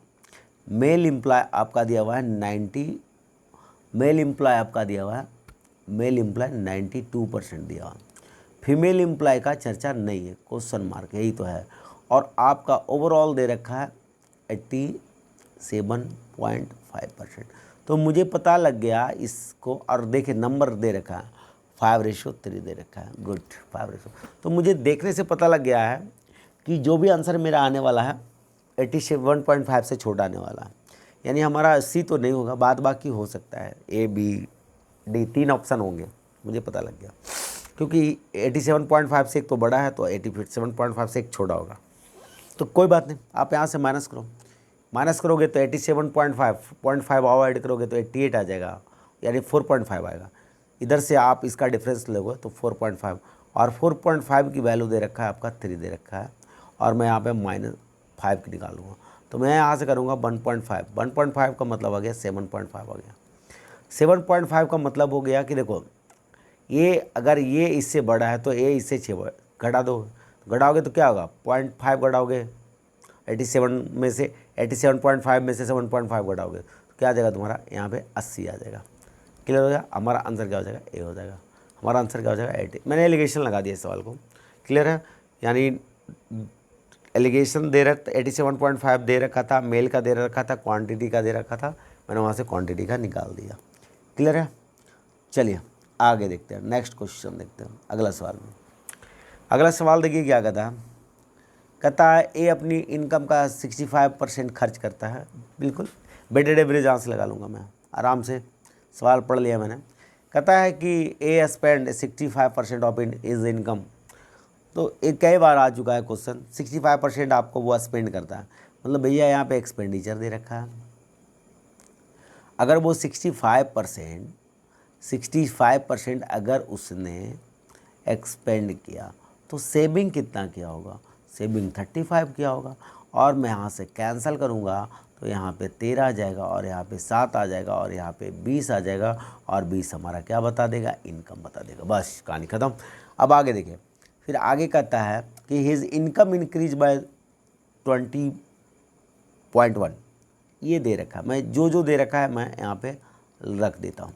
मेल एम्प्लॉय आपका दिया हुआ है 90, मेल एम्प्लॉय आपका दिया हुआ है, मेल एम्प्लॉय 92% दिया हुआ, फीमेल एम्प्लॉय का चर्चा नहीं है, क्वेश्चन मार्क, यही तो है। और आपका ओवरऑल दे रखा है 87.5%। तो मुझे पता लग गया इसको, और देखिए नंबर दे रखा है 5:3 दे रखा है। गुड, 5:। तो मुझे देखने से पता लग गया है कि जो भी आंसर मेरा आने वाला है 87.5 से छोटा आने वाला है, यानी हमारा 80 तो नहीं होगा, बाद बाकी हो सकता है, A B D 3 ऑप्शन होंगे, मुझे पता लग गया। क्योंकि 87.5 से एक तो बड़ा है, तो 87.5 से एक छोटा होगा। तो कोई बात नहीं, आप यहाँ से माइनस करो, माइनस करोगे तो 87.5 और ऐड करोगे तो 88 आ जाएगा, यानी 4.5 आएगा। इधर से आप इसका डिफरेंस लोगे तो 4.5, और 4.5 की वैल्यू दे रखा है आपका 3 दे रखा है, और मैं यहाँ पे -5 की निकालूंगा। तो मैं यहाँ से करूँगा 1.5, 1.5 का मतलब आ गया 7.5 आ गया। 7.5 का मतलब हो गया कि देखो ये अगर ये इससे बड़ा है तो ये इससे 6 घटा दो, घटाओगे तो क्या होगा 0.5 घटाओगे 87 में से, 87.5 में से 7.5 घटाओगे तो क्या आ जाएगा तुम्हारा यहाँ पे 80 आ जाएगा। क्लियर हो गया, हमारा आंसर क्या हो जाएगा, ए हो जाएगा। हमारा आंसर क्या हो जाएगा 80। मैंने एलिगेशन लगा दिया इस सवाल को, क्लियर है, यानी एलिगेशन दे रहा 87.5 दे रखा था, मेल का दे रखा था, क्वांटिटी का दे रखा था, मैंने वहाँ से क्वांटिटी का निकाल दिया। क्लियर है, चलिए आगे देखते हैं, नेक्स्ट क्वेश्चन देखते हैं, अगला सवाल में। अगला सवाल देखिए क्या कहता है ए अपनी इनकम का 65% खर्च करता है। बिल्कुल वेटेड एवरेज आंसर लगा लूँगा मैं आराम से, सवाल पढ़ लिया मैंने। कहता है कि ए स्पेंड 65% ऑफ इज इनकम। तो एक कई बार आ चुका है क्वेश्चन, 65% आपको वो स्पेंड करता है, मतलब भैया यहाँ पे एक्सपेंडिचर दे रखा है। अगर वो 65% अगर उसने एक्सपेंड किया तो सेविंग कितना किया होगा, सेविंग 35 किया होगा, और मैं यहाँ से कैंसिल करूँगा तो यहाँ पे 13 आ जाएगा और यहाँ पे 7 आ जाएगा और यहाँ पे 20 आ जाएगा और 20 हमारा क्या बता देगा, इनकम बता देगा। बस कहानी ख़त्म। अब आगे देखिए, फिर आगे कहता है कि हिज इनकम इंक्रीज बाय 20.1। ये दे रखा है, मैं जो दे रखा है मैं यहाँ पे रख देता हूँ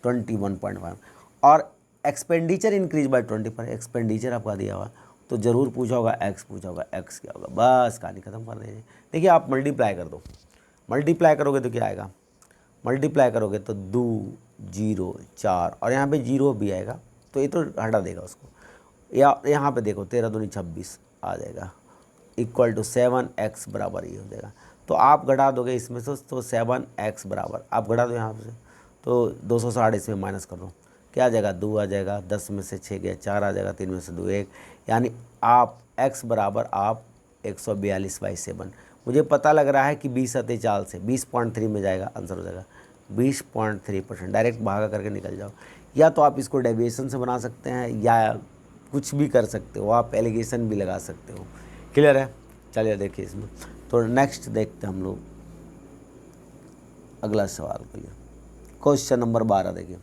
21.5। और एक्सपेंडिचर इंक्रीज बाय 20 एक्सपेंडिचर आपका दिया हुआ, तो ज़रूर पूछा होगा एक्स, पूछा होगा एक्स क्या होगा। बस कहानी ख़त्म कर दीजिए। देखिए आप मल्टीप्लाई कर दो, मल्टीप्लाई करोगे तो क्या आएगा, मल्टीप्लाई करोगे तो 2 0 4 और यहाँ पे 0 भी आएगा, तो ये तो हटा देगा उसको। या यहाँ पे देखो 13 दूनी 26 आ जाएगा, इक्वल टू 7x बराबर ये हो जाएगा। तो आप घटा दोगे इसमें से तो 7x बराबर, आप घटा दो यहाँ से तो 260 इसमें माइनस कर दो, क्या आ जाएगा 2 आ जाएगा, 10 में से 6 गया 4 आ जाएगा, 3 में से 2 1, यानी आप x बराबर आप 142/7। मुझे पता लग रहा है कि 20 अति चाल से 20.3 में जाएगा, आंसर हो जाएगा 20.3%। डायरेक्ट भागा करके निकल जाओ, या तो आप इसको डेविएशन से बना सकते हैं या कुछ भी कर सकते हो, आप एलिगेशन भी लगा सकते हो। क्लियर है? चलिए देखिए इसमें, तो नेक्स्ट देखते हैं हम लोग अगला सवाल के लिए। क्वेश्चन नंबर 12 देखिए,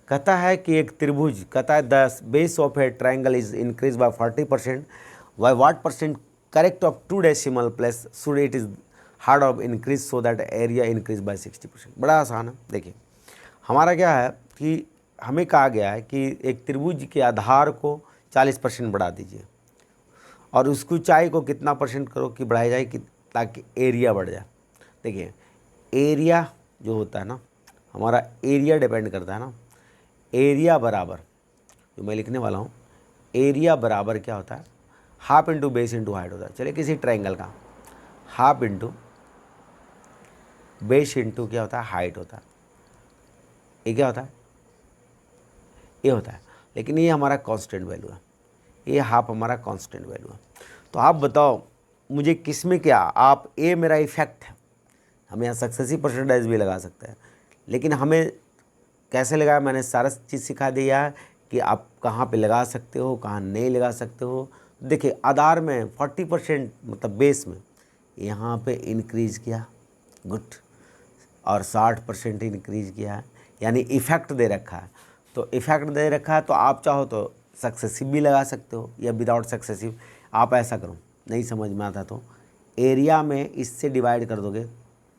कहता है कि एक त्रिभुज, कहता है the base of A triangle is increase by 40%, by what percent correct of 2 decimal place should it is hard of increase so that area increase by 60%। बड़ा आसान है। देखिए हमारा क्या है कि हमें कहा गया है कि एक त्रिभुज के आधार को 40% बढ़ा दीजिए और उसकी ऊंचाई को कितना परसेंट करो कि बढ़ाई जाए कि ताकि एरिया बढ़ जाए। देखिए एरिया जो होता है ना, हमारा एरिया डिपेंड करता है ना, एरिया बराबर जो मैं लिखने वाला हूँ, एरिया बराबर क्या होता है, half into base into height होता है। चलिए किसी ट्रायंगल का हाफ इंटू बेस इंटू क्या होता है, हाइट होता है। ये क्या होता है, ये होता है, लेकिन ये हमारा कांस्टेंट वैल्यू है, ये हाफ हमारा कांस्टेंट वैल्यू है। तो आप बताओ मुझे किस में क्या, आप ए मेरा इफेक्ट है, हम यहाँ सक्सेसिव परसेंटेज भी लगा सकते हैं, लेकिन हमें कैसे लगाया, मैंने सारा चीज़ सिखा दिया है कि आप कहाँ पे लगा सकते हो, कहाँ नहीं लगा सकते हो। देखिए आधार में 40% मतलब बेस में यहाँ पे इंक्रीज़ किया, गुड, और 60% इंक्रीज़ किया है, यानी इफ़ेक्ट दे रखा है। तो इफ़ेक्ट दे रखा है तो आप चाहो तो सक्सेसिव भी लगा सकते हो या विदाउट सक्सेसिव। आप ऐसा करो, नहीं समझ में आता तो एरिया में इससे डिवाइड कर दोगे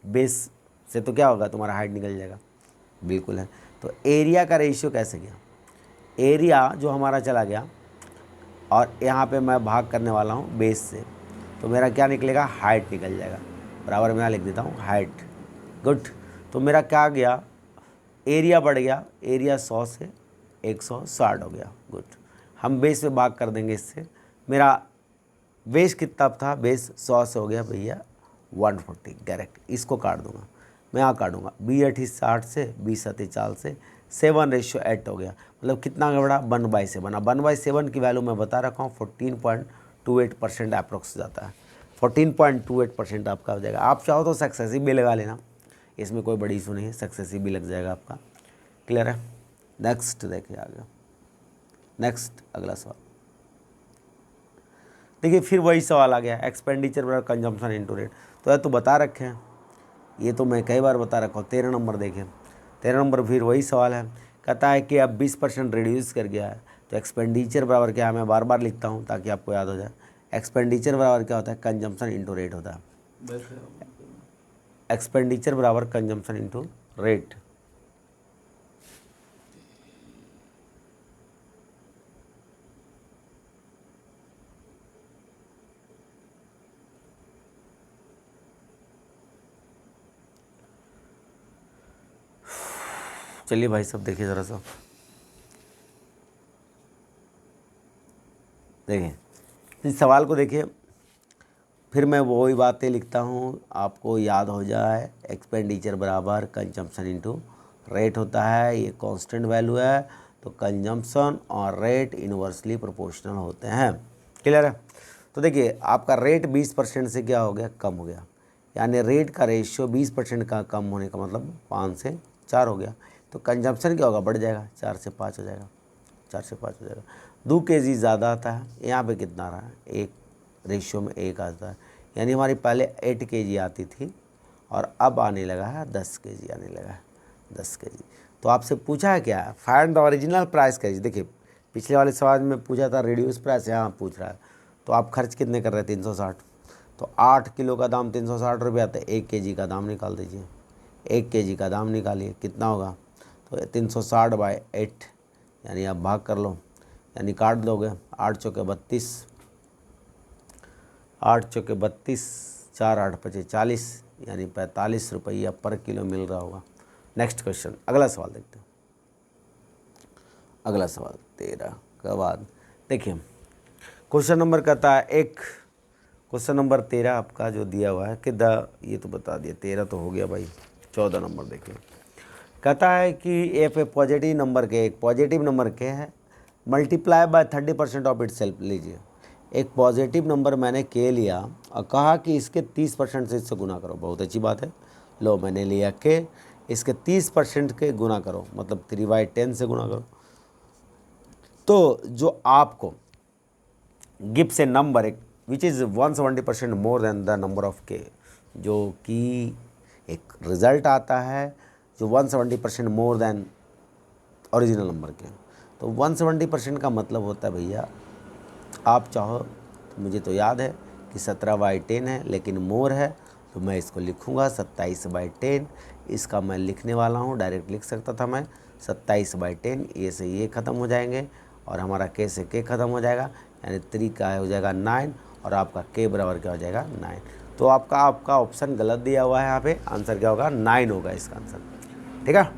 बेस से, तो क्या होगा, तुम्हारा हाइट निकल जाएगा। बिल्कुल है। तो एरिया का रेशियो कैसे गया, एरिया जो हमारा चला गया और यहाँ पे मैं भाग करने वाला हूँ बेस से, तो मेरा क्या निकलेगा, हाइट निकल जाएगा। बराबर मैं लिख देता हूँ हाइट, गुड। तो मेरा क्या गया, एरिया बढ़ गया, एरिया 100 से 160 हो गया, गुड। हम बेस में भाग कर देंगे इससे, मेरा बेस कितना था, बेस 100 से हो गया भैया 140, डायरेक्ट इसको काट दूंगा, मैं यहाँ काटूंगा 20 60 से 20 40 से 7:8 हो गया, मतलब कितना बढ़ा 1/7। अब 1/7 की वैल्यू मैं बता रखा हूँ 14.28% अप्रोक्स जाता है, 14.28% आपका हो जाएगा। आप चाहो तो सक्सेसिव भी लगा लेना, इसमें कोई बड़ी इशू नहीं है, सक्सेसिव भी लग जाएगा आपका। क्लियर है? नेक्स्ट देखिए आगे, नेक्स्ट अगला सवाल देखिए, फिर वही सवाल आ गया, एक्सपेंडिचर बराबर कंजम्पशन इनटू रेट। तो यह तो बता रखे हैं, ये तो मैं कई बार बता रखा हूँ। 13 नंबर देखिए, 13 नंबर फिर वही सवाल है, कहता है कि अब 20% रिड्यूस कर गया है, तो एक्सपेंडिचर बराबर क्या है, मैं बार बार लिखता हूँ ताकि आपको याद हो जाए। एक्सपेंडिचर बराबर क्या होता है, कंजम्पशन इनटू रेट होता है। एक्सपेंडिचर बराबर कंजम्पशन इनटू रेट। चलिए भाई सब देखिए ज़रा सा, देखिए इस सवाल को देखिए, फिर मैं वही बातें लिखता हूँ आपको याद हो जाए। एक्सपेंडिचर बराबर कंजम्पशन इनटू रेट होता है, ये कांस्टेंट वैल्यू है, तो कंजम्पशन और रेट इनवर्सली प्रोपोर्शनल होते हैं। क्लियर है? तो देखिए आपका रेट 20% से क्या हो गया, कम हो गया, यानी रेट का रेशियो 20% का कम होने का मतलब 5 से 4 हो गया। तो कंजम्पशन क्या होगा, बढ़ जाएगा, 4 से 5 हो जाएगा, 4 से 5 हो जाएगा। 2 kg ज़्यादा आता है, यहाँ पे कितना आ रहा है, 1 रेशियो में 1 आता है, यानी हमारी पहले 8 kg आती थी और अब आने लगा है 10 kg आने लगा है 10 kg। तो आपसे पूछा है क्या, find the original price kg। देखिए पिछले वाले सवाल में पूछा था रिड्यूस प्राइस, यहाँ पूछ रहा है। तो आप खर्च कितने कर रहे हैं 360, तो 8 किलो का दाम 360 रुपया, तो 1 kg का दाम निकाल दीजिए। 1 kg का दाम निकालिए कितना होगा, तो 360/8 यानी आप भाग कर लो, यानी काट दोगे। 8 चौके 32, 8 चौके 32, 4 8 5 40, यानी 45 रुपया पर किलो मिल रहा होगा। नेक्स्ट क्वेश्चन, अगला सवाल देखते हैं। अगला सवाल 13 के बाद देखिए क्वेश्चन नंबर कहता है क्वेश्चन नंबर 13 आपका जो दिया हुआ है कि ये तो बता दिया, 13 तो हो गया भाई। 14 नंबर देखिए, कहता है कि एफ ए पॉजिटिव नंबर के, एक पॉजिटिव नंबर के है, multiply by 30% of it self. लीजिए एक पॉजिटिव नंबर मैंने के लिया और कहा कि इसके 30% से इससे गुना करो। बहुत अच्छी बात है, लो मैंने लिया के इसके 30% के गुना करो, मतलब 3/10 से गुना करो। तो जो आपको गिव्स ए नंबर एक which is 170% more than the number of के, जो कि एक रिज़ल्ट आता है जो 170% मोर देन ओरिजिनल नंबर के। तो 170% का मतलब होता है भैया, आप चाहो तो मुझे तो याद है कि 17/10 है, लेकिन मोर है तो मैं इसको लिखूँगा 27/10। इसका मैं लिखने वाला हूँ, डायरेक्ट लिख सकता था मैं 27/10। ये से ये ख़त्म हो जाएंगे और हमारा के से के ख़त्म हो जाएगा, यानी 3 का हो जाएगा 9 और आपका के बराबर क्या हो जाएगा 9। तो आपका ऑप्शन गलत दिया हुआ है, यहाँ पे आंसर क्या होगा 9 होगा इसका आंसर। ठीक है,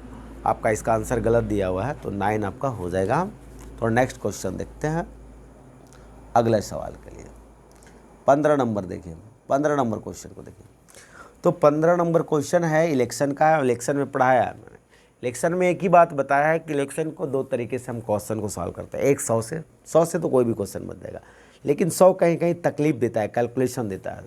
आपका इसका आंसर गलत दिया हुआ है, तो 9 आपका हो जाएगा। तो नेक्स्ट क्वेश्चन देखते हैं अगले सवाल के लिए। 15 नंबर देखिए, 15 नंबर क्वेश्चन को देखिए। तो 15 नंबर क्वेश्चन है इलेक्शन का। इलेक्शन में पढ़ाया है मैंने, इलेक्शन में एक ही बात बताया है कि इलेक्शन को 2 तरीके से हम क्वेश्चन को सॉल्व करते हैं। एक 100 से तो कोई भी क्वेश्चन बन जाएगा, लेकिन 100 कहीं कहीं तकलीफ देता है, कैलकुलेशन देता है।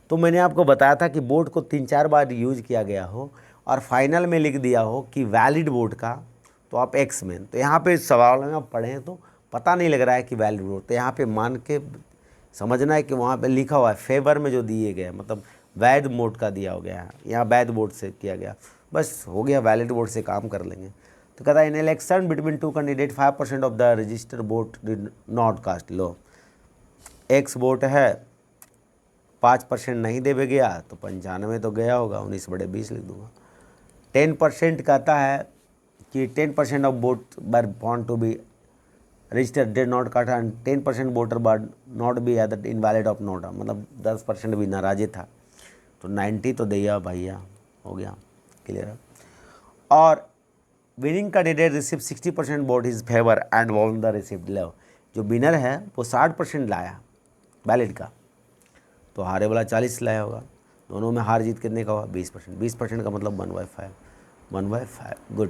तो मैंने आपको बताया था कि बोर्ड को 3-4 बार यूज किया गया हो और फाइनल में लिख दिया हो कि वैलिड बोर्ड का, तो आप एक्स में। तो यहाँ पे सवाल में आप पढ़ें तो पता नहीं लग रहा है कि वैलिड बोर्ड, तो यहाँ पे मान के समझना है कि वहाँ पे लिखा हुआ है फेवर में जो दिए गए, मतलब वैध मोड का दिया हो गया है, यहाँ वैध बोर्ड से किया गया, बस हो गया, वैलिड बोर्ड से काम कर लेंगे। तो कहता है in election between 2 candidate 5% of the register vote did not cast. लो एक्स वोट है, 5% नहीं दे गया तो 95 तो गया होगा, 19/20 लिख दूंगा। 10% कहता है कि 10% of vote were found to be register did not cast and 10% voter were not be other invalid of note, मतलब 10% भी नाराजे था, तो 90 तो दिया भैया, हो गया क्लियर है। और winning candidate receive 60% vote is favour and won the receipt. लो जो विनर है वो 60% लाया वैलिड का, तो हारे वाला 40 लाया होगा। दोनों में हार जीत कितने का हुआ 20%। 20% का मतलब 1/5 गुड,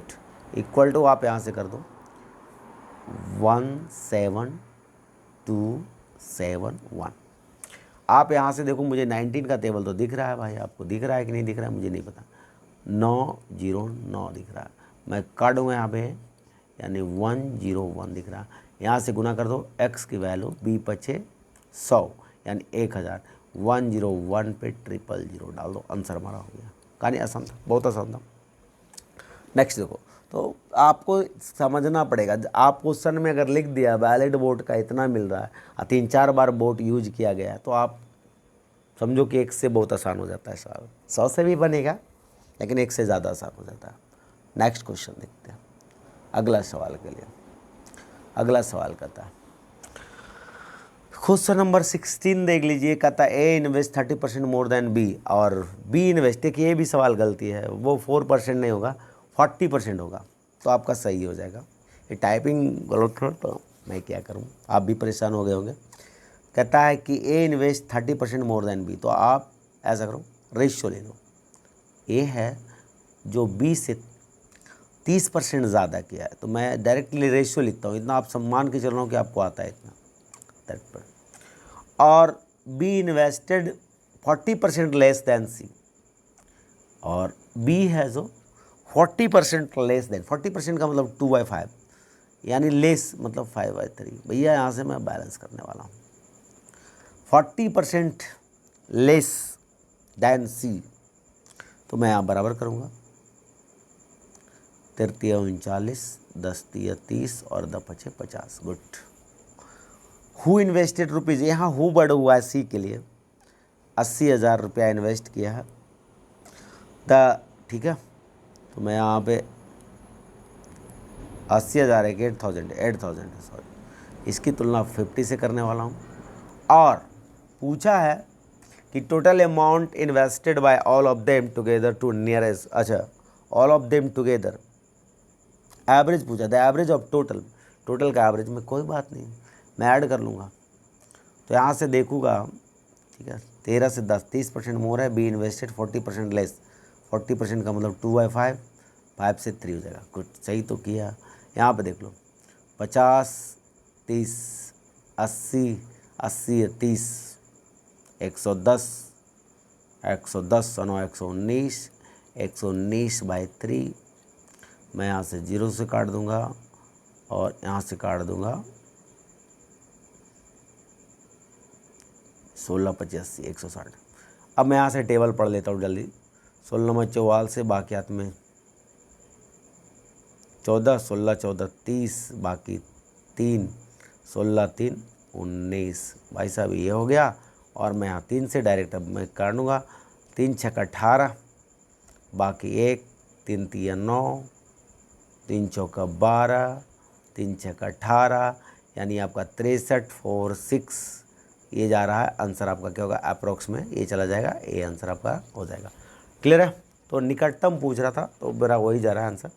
इक्वल टू आप यहाँ से कर दो 17271। आप यहाँ से देखो, मुझे 19 का टेबल तो दिख रहा है भाई, आपको दिख रहा है कि नहीं दिख रहा है मुझे नहीं पता। 909 दिख रहा है, मैं काट दूँगा यहाँ पे, यानी 101 दिख रहा है। यहाँ से गुना कर दो x की वैल्यू 2×5=100 यानी 1000, 101 पे 000 डाल दो, आंसर हमारा हो गया। कहानी आसान था, बहुत आसान था। नेक्स्ट देखो, तो आपको समझना पड़ेगा, आप क्वेश्चन में अगर लिख दिया वैलिड वोट का इतना मिल रहा है और 3-4 बार वोट यूज किया गया है, तो आप समझो कि 1 से बहुत आसान हो जाता है सवाल। 100 से भी बनेगा लेकिन 1 से ज़्यादा आसान हो जाता है। नेक्स्ट क्वेश्चन देखते हैं अगला सवाल के लिए। अगला सवाल कहता है क्वेश्चन नंबर 16 देख लीजिए। कहता है ए इन्वेस्ट 30% मोर देन बी और बी इन्वेस्ट, देखिए ये भी सवाल गलती है, वो 4% नहीं होगा 40% होगा, तो आपका सही हो जाएगा। ये टाइपिंग गलत हो तो मैं क्या करूँ, आप भी परेशान हो गए होंगे। कहता है कि ए इन्वेस्ट 30% मोर देन बी, तो आप ऐसा करो रेशियो ले लो, ए है जो बी से 30% ज़्यादा किया है, तो मैं डायरेक्टली रेशियो लिखता हूँ, इतना आप सम्मान के चल रहा हूँ कि आपको आता है इतना 30%। और बी इन्वेस्टेड 40% लेस देन सी, और बी है जो 40% लेस देन, 40% का मतलब 2/5 यानी लेस मतलब 5/3। भैया यहाँ से मैं बैलेंस करने वाला हूँ, 40% लेस देन सी, तो मैं यहाँ बराबर करूँगा, 33 39, 10 30 और 10 50। गुड। हु इन्वेस्टेड रुपीज़, यहाँ हु वर्ड हुआ है सी के लिए, 80,000 रुपया इन्वेस्ट किया है ठीक है। तो मैं यहाँ पे 80,000 है कि 8,000 है सॉरी, इसकी तुलना 50 से करने वाला हूँ। और पूछा है कि total amount invested by all of them together to nearest, अच्छा all of them together, average पूछा था, एवरेज ऑफ टोटल का एवरेज में, कोई बात नहीं मैं ऐड कर लूँगा। तो यहाँ से देखूँगा, ठीक है, 13 से 10 30% मोर है, बी इन्वेस्टेड 40% लेस, 40% का मतलब 2/5, 5 से 3 हो जाएगा। गुड, सही तो किया। यहाँ पे देख लो 50 30 80 80 30 110 110 119 119/3, मैं यहाँ से 0 से काट दूंगा और यहाँ से काट दूंगा 16 25 160। अब मैं यहाँ से टेबल पढ़ लेता हूँ जल्दी। 16 नंबर 44 से बाकी हाथ में 14, 16 14 30, बाकी 3, 16 3 19। भाई साहब ये हो गया। और मैं यहाँ 3 से डायरेक्ट अब मैं काट दूँगा, 3 6 18, बाकी 1, 3 3 9, 3 4 12, 3 6 18, यानी आपका 63 4 6 ये जा रहा है। आंसर आपका क्या होगा, अप्रोक्स में ये चला जाएगा, ये आंसर आपका हो जाएगा। क्लियर है। तो निकटतम पूछ रहा था तो मेरा वही जा रहा है आंसर,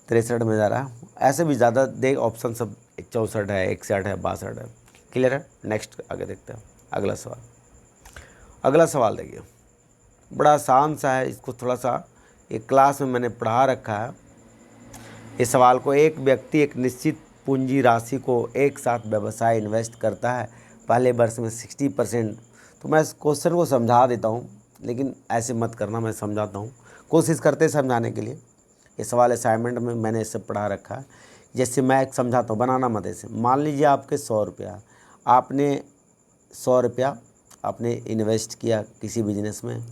63 में जा रहा है। ऐसे भी ज़्यादा देख ऑप्शन सब 64 है, 61 है, 62 है। क्लियर है। नेक्स्ट आगे देखते हैं अगला सवाल। अगला सवाल देखिए, बड़ा आसान सा है, इसको थोड़ा सा एक क्लास में मैंने पढ़ा रखा है। इस सवाल को, एक व्यक्ति एक निश्चित पूंजी राशि को एक साथ व्यवसाय इन्वेस्ट करता है, पहले वर्ष में 60%। तो मैं इस क्वेश्चन को समझा देता हूँ, लेकिन ऐसे मत करना, मैं समझाता हूँ, कोशिश करते समझाने के लिए। ये सवाल असाइनमेंट में मैंने इससे पढ़ा रखा है। जैसे मैं एक समझाता हूँ, बनाना मत ऐसे। मान लीजिए आपके 100 रुपया, आपने 100 रुपया आपने इन्वेस्ट किया किसी बिजनेस में,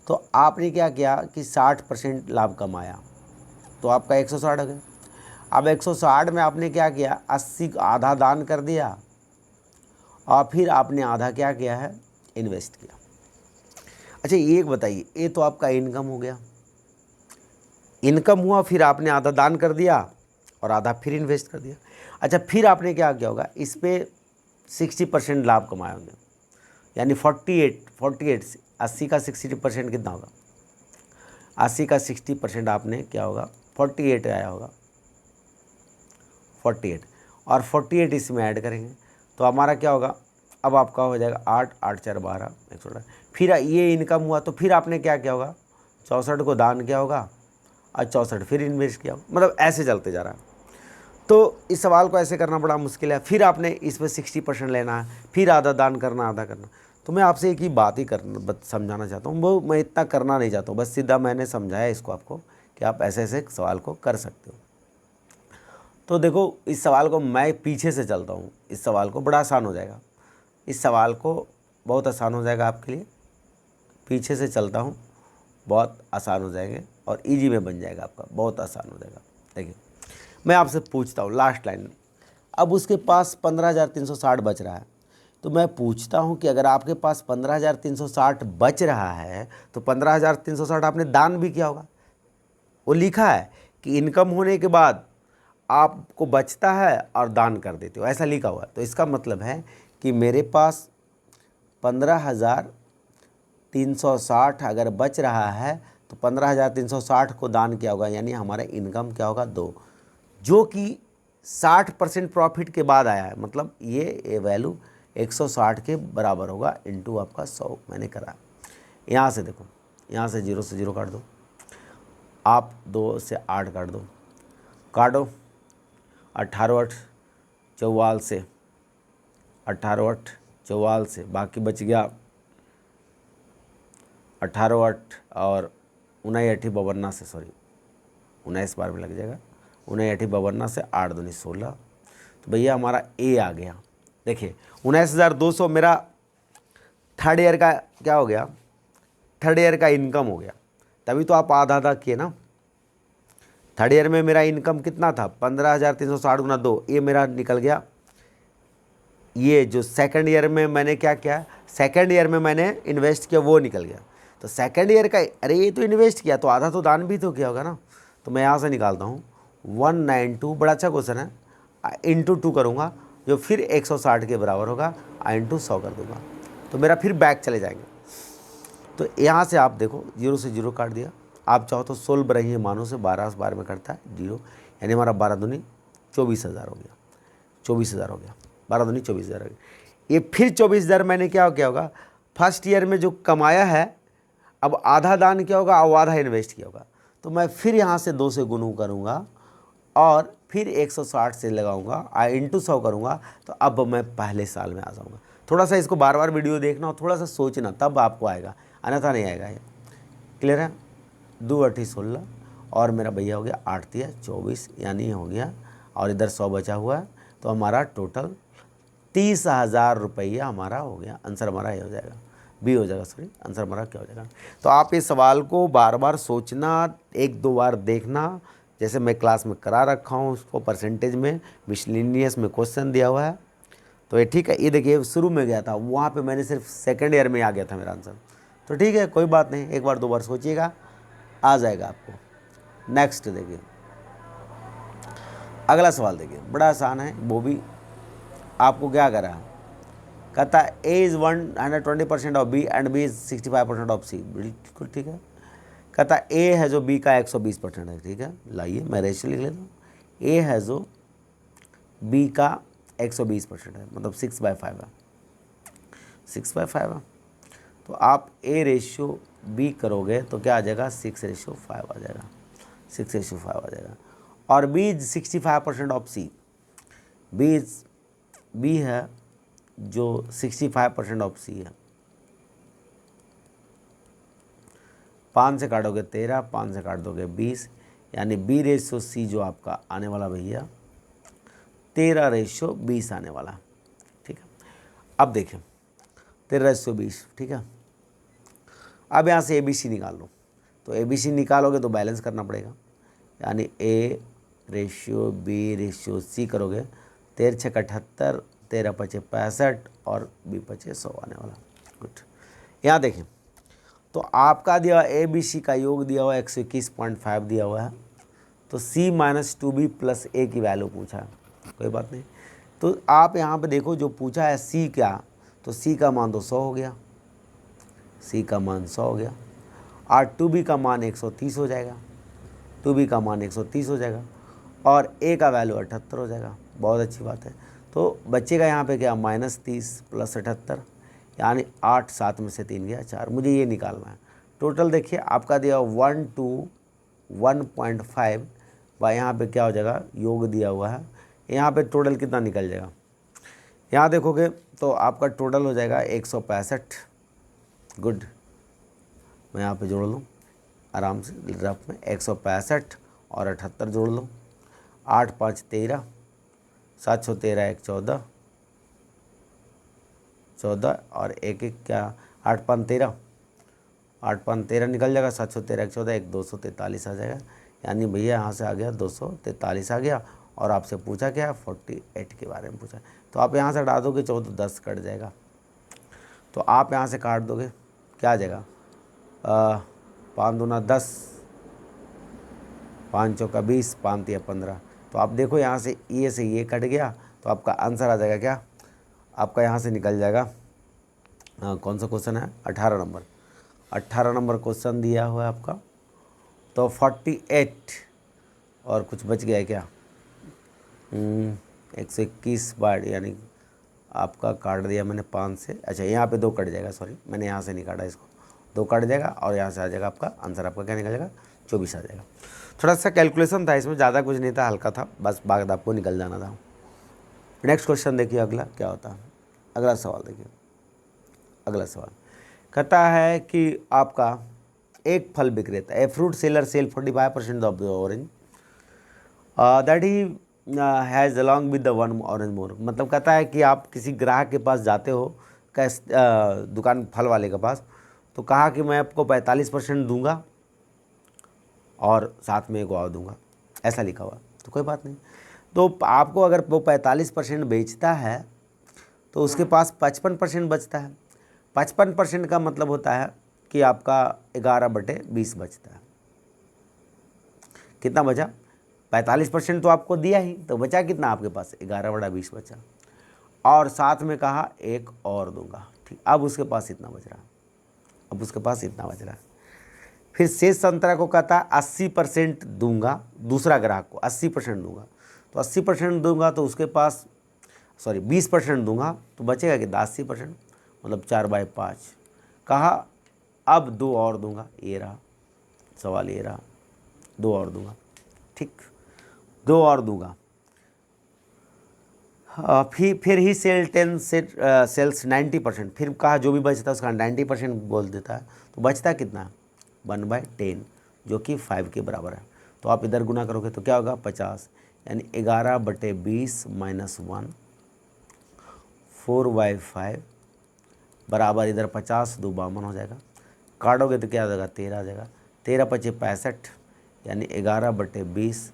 तो आपने क्या किया कि 60% लाभ कमाया, तो आपका 160 हो गया। अब 160 में आपने क्या किया, 80 आधा दान कर दिया और फिर आपने आधा क्या किया है, इन्वेस्ट किया। अच्छा ये एक बताइए, ये तो आपका इनकम हो गया, इनकम हुआ, फिर आपने आधा दान कर दिया और आधा फिर इन्वेस्ट कर दिया। अच्छा फिर आपने क्या किया होगा, इस पर 60% लाभ कमाए होंगे, यानी 48 80 का 60% कितना होगा, 80 का 60% आपने क्या होगा, 48 आया होगा, 48 और 48 इसमें ऐड करेंगे तो हमारा क्या होगा, अब आपका हो जाएगा 8 8 4 12 160। फिर ये इनकम हुआ तो फिर आपने क्या किया होगा, 64 को दान किया होगा और 64 फिर इन्वेस्ट किया, मतलब ऐसे चलते जा रहा है। तो इस सवाल को ऐसे करना बड़ा मुश्किल है। फिर आपने इसमें 60% लेना है, फिर आधा दान करना, आधा करना। तो मैं आपसे एक ही बात ही समझाना चाहता हूँ, वो मैं इतना करना नहीं चाहता हूँ, बस सीधा मैंने समझाया इसको आपको कि आप ऐसे ऐसे सवाल को कर सकते हो। तो देखो इस सवाल को मैं पीछे से चलता हूँ, इस सवाल को बड़ा आसान हो जाएगा, इस सवाल को बहुत आसान हो जाएगा आपके लिए। पीछे से चलता हूँ, बहुत आसान हो जाएंगे और इजी में बन जाएगा आपका, बहुत आसान हो जाएगा। देखिए मैं आपसे पूछता हूँ लास्ट लाइन में, अब उसके पास 15,360 बच रहा है, तो मैं पूछता हूँ कि अगर आपके पास 15,360 बच रहा है तो 15,360 आपने दान भी किया होगा। वो लिखा है कि इनकम होने के बाद आपको बचता है और दान कर देते हो, ऐसा लिखा हुआ है। तो इसका मतलब है कि मेरे पास 15,360 अगर बच रहा है तो 15,360 को दान किया होगा, यानी हमारा इनकम क्या होगा 2, जो कि 60% प्रॉफिट के बाद आया है, मतलब ये वैल्यू 160 के बराबर होगा इंटू आपका 100 मैंने करा। यहाँ से देखो, यहाँ से 0 से 0 काट दो, आप 2 से 8 काट दो, काटो 18 8 44 से, 18 8 44 से, बाकी बच गया 18 8 और 19 8 52 से, सॉरी 19 बार में लग जाएगा, 19 8 52 से 8 दूनी 16। तो भैया हमारा ए आ गया। देखिए 19,200 मेरा थर्ड ईयर का क्या हो गया, थर्ड ईयर का इनकम हो गया, तभी तो आप आधा आधा किए ना। थर्ड ईयर में मेरा इनकम कितना था, 15,360 गुना 2, ये मेरा निकल गया। ये जो सेकंड ईयर में मैंने क्या किया, सेकंड ईयर में मैंने इन्वेस्ट किया वो निकल गया। तो सेकंड ईयर का, अरे ये तो इन्वेस्ट किया तो आधा तो दान भी तो किया होगा ना। तो मैं यहाँ से निकालता हूँ 192, बड़ा अच्छा क्वेश्चन है, इंटू 2 करूँगा जो फिर 160 के बराबर होगा, इंटू 100 कर दूँगा, तो मेरा फिर बैक चले जाएंगे। तो यहाँ से आप देखो 0 से 0 काट दिया। आप चाहो तो 16 रही मानो से 12 से 12 में करता है 0, यानी हमारा 12 दूनी 24,000 हो गया, 24,000 हो गया, 12 दूनी 24,000 हो गया। ये फिर 24,000 मैंने क्या होगा, फर्स्ट ईयर में जो कमाया है, अब आधा दान क्या होगा और आधा इन्वेस्ट किया होगा। तो मैं फिर यहाँ से 2 से गुणा करूँगा और फिर 160 से लगाऊंगा, इंटू 100 करूँगा, तो अब मैं पहले साल में आ जाऊँगा। थोड़ा सा इसको बार बार वीडियो देखना और थोड़ा सा सोचना, तब आपको आएगा, अन्यथा नहीं आएगा। ये क्लियर है। 2 8 16 और मेरा भैया हो गया 8 दिया 24, यानी हो गया, और इधर 100 बचा हुआ है, तो हमारा टोटल 30,000 रुपया हमारा हो गया। आंसर हमारा ये हो जाएगा, बी हो जाएगा, सॉरी आंसर हमारा क्या हो जाएगा। तो आप इस सवाल को बार बार सोचना, 1-2 बार देखना, जैसे मैं क्लास में करा रखा हूँ उसको परसेंटेज में, मिसलिनियस में क्वेश्चन दिया हुआ है। तो ये ठीक है। ये देखिए शुरू में गया था वहाँ पे मैंने सिर्फ सेकंड ईयर में आ गया था मेरा आंसर, तो ठीक है कोई बात नहीं, 1 बार 2 बार सोचिएगा, आ जाएगा आपको। नेक्स्ट देखिए, अगला सवाल देखिए, बड़ा आसान है वो भी। आपको क्या करा है, कहता है A is 120% of B and B is 65% of C, बिल्कुल ठीक है। कहता है ए है जो बी का 120% है, ठीक है, लाइए मैं रेशियो लिख लेता हूँ। ए है जो बी का 120% है, मतलब 6/5 है, 6/5 है। तो आप ए रेशियो बी करोगे तो क्या आ जाएगा, 6:5 आ जाएगा, 6:5 आ जाएगा। और B is 65% of C, B है जो 65% ऑफ सी है। 5 से काटोगे 13, 5 से काट दोगे 20, यानी बी रेशियो सी जो आपका आने वाला भैया 13:20 आने वाला, ठीक है। अब देखें 13:20, ठीक है। अब यहाँ से ABC निकाल लो, तो ABC निकालोगे तो बैलेंस करना पड़ेगा, यानी A ratio B ratio C करोगे, 13 6 78, 13 5 65 और B 5 100 आने वाला। गुड। यहाँ देखें तो आपका दिया ABC का योग दिया हुआ 121.5 दिया हुआ है, तो C - 2B + A की वैल्यू पूछा है, कोई बात नहीं। तो आप यहाँ पे देखो जो पूछा है C क्या, तो C का मान तो 100 हो गया, C का मान 100 हो गया, और 2B का मान 130 हो जाएगा, 2B का मान 130 हो जाएगा, और A का वैल्यू 78 हो जाएगा। बहुत अच्छी बात है। तो बच्चे का यहाँ पे क्या, -30 + 78, यानी 8 7 में से 3 गया 4, मुझे ये निकालना है। टोटल देखिए आपका दिया 1 to 1.5, व यहाँ पे क्या हो जाएगा, योग दिया हुआ है, यहाँ पे टोटल कितना निकल जाएगा, यहाँ देखोगे तो आपका टोटल हो जाएगा 165। गुड, मैं यहाँ पे जोड़ लूँ आराम से रफ में, 165 और 78 जोड़ लो, 8 5 13, 7 6 13 1 14, 14 और 1 1 क्या, 8 5 13, 8 5 13 निकल जाएगा, 7 6 13 1 14, 1 243 आ जाएगा, यानी भैया यहाँ से आ गया 243 आ गया। और आपसे पूछा क्या, 48 के बारे में पूछा, तो आप यहाँ से हटा दोगे 14 10 कट जाएगा, तो आप यहाँ से काट दोगे क्या आ जाएगा, 5 दूना 10, 5 चौका 20, 5 तिया 15। तो आप देखो यहाँ से ये कट गया, तो आपका आंसर आ जाएगा क्या, आपका यहाँ से निकल जाएगा, कौन सा क्वेश्चन है, 18 नंबर, 18 नंबर क्वेश्चन दिया हुआ है आपका। तो 48 और कुछ बच गया है क्या, 121 बार, यानी आपका काट दिया मैंने 5 से, अच्छा यहाँ पे 2 कट जाएगा, सॉरी मैंने यहाँ से नहीं काटा इसको, 2 कट जाएगा और यहाँ से आ जाएगा आपका आंसर, आपका क्या निकल जाएगा, 24 आ जाएगा। थोड़ा सा कैलकुलेशन था इसमें, ज़्यादा कुछ नहीं था, हल्का था, बस बाद आपको निकल जाना था। नेक्स्ट क्वेश्चन देखिए अगला क्या होता है। अगला सवाल देखिए, अगला सवाल कहता है कि आपका एक फल विक्रेता, a fruit seller sell 45% of the orange that he has along with the 1 orange more. मतलब कहता है कि आप किसी ग्राहक के पास जाते हो, दुकान फल वाले के पास, तो कहा कि मैं आपको 45% दूंगा और साथ में एक और दूंगा, ऐसा लिखा हुआ। तो कोई बात नहीं, तो आपको अगर वो 45% बेचता है तो उसके पास 55% बचता है। 55% का मतलब होता है कि आपका 11/20 बचता है। कितना बचा? 45% तो आपको दिया ही, तो बचा कितना आपके पास? 11/20 बचा, और साथ में कहा एक और दूंगा। ठीक, अब उसके पास इतना बच रहा है, अब उसके पास इतना बच रहा है। फिर शेष संतरा को कहता है 80% दूंगा, दूसरा ग्राहक को 80% दूंगा। तो 80% दूंगा तो उसके पास 20% दूंगा तो बचेगा कितना? 80%, मतलब 4/5। कहा अब 2 और दूंगा, ये रहा सवाल, ये रहा 2 और दूंगा। ठीक, 2 और दूंगा। फिर ही सेल्स 90%। फिर कहा जो भी बचता है उसका 90% बोल देता है, तो बचता कितना? 1/10, जो कि 5 के बराबर है। तो आप इधर गुना करोगे तो क्या होगा? 50, यानी 11/20 - 1, 4/5 बराबर, इधर 50 2 52 हो जाएगा। काटोगे तो क्या हो जाएगा? 13 आ जाएगा। 13 × 5 = 65, यानी 11/20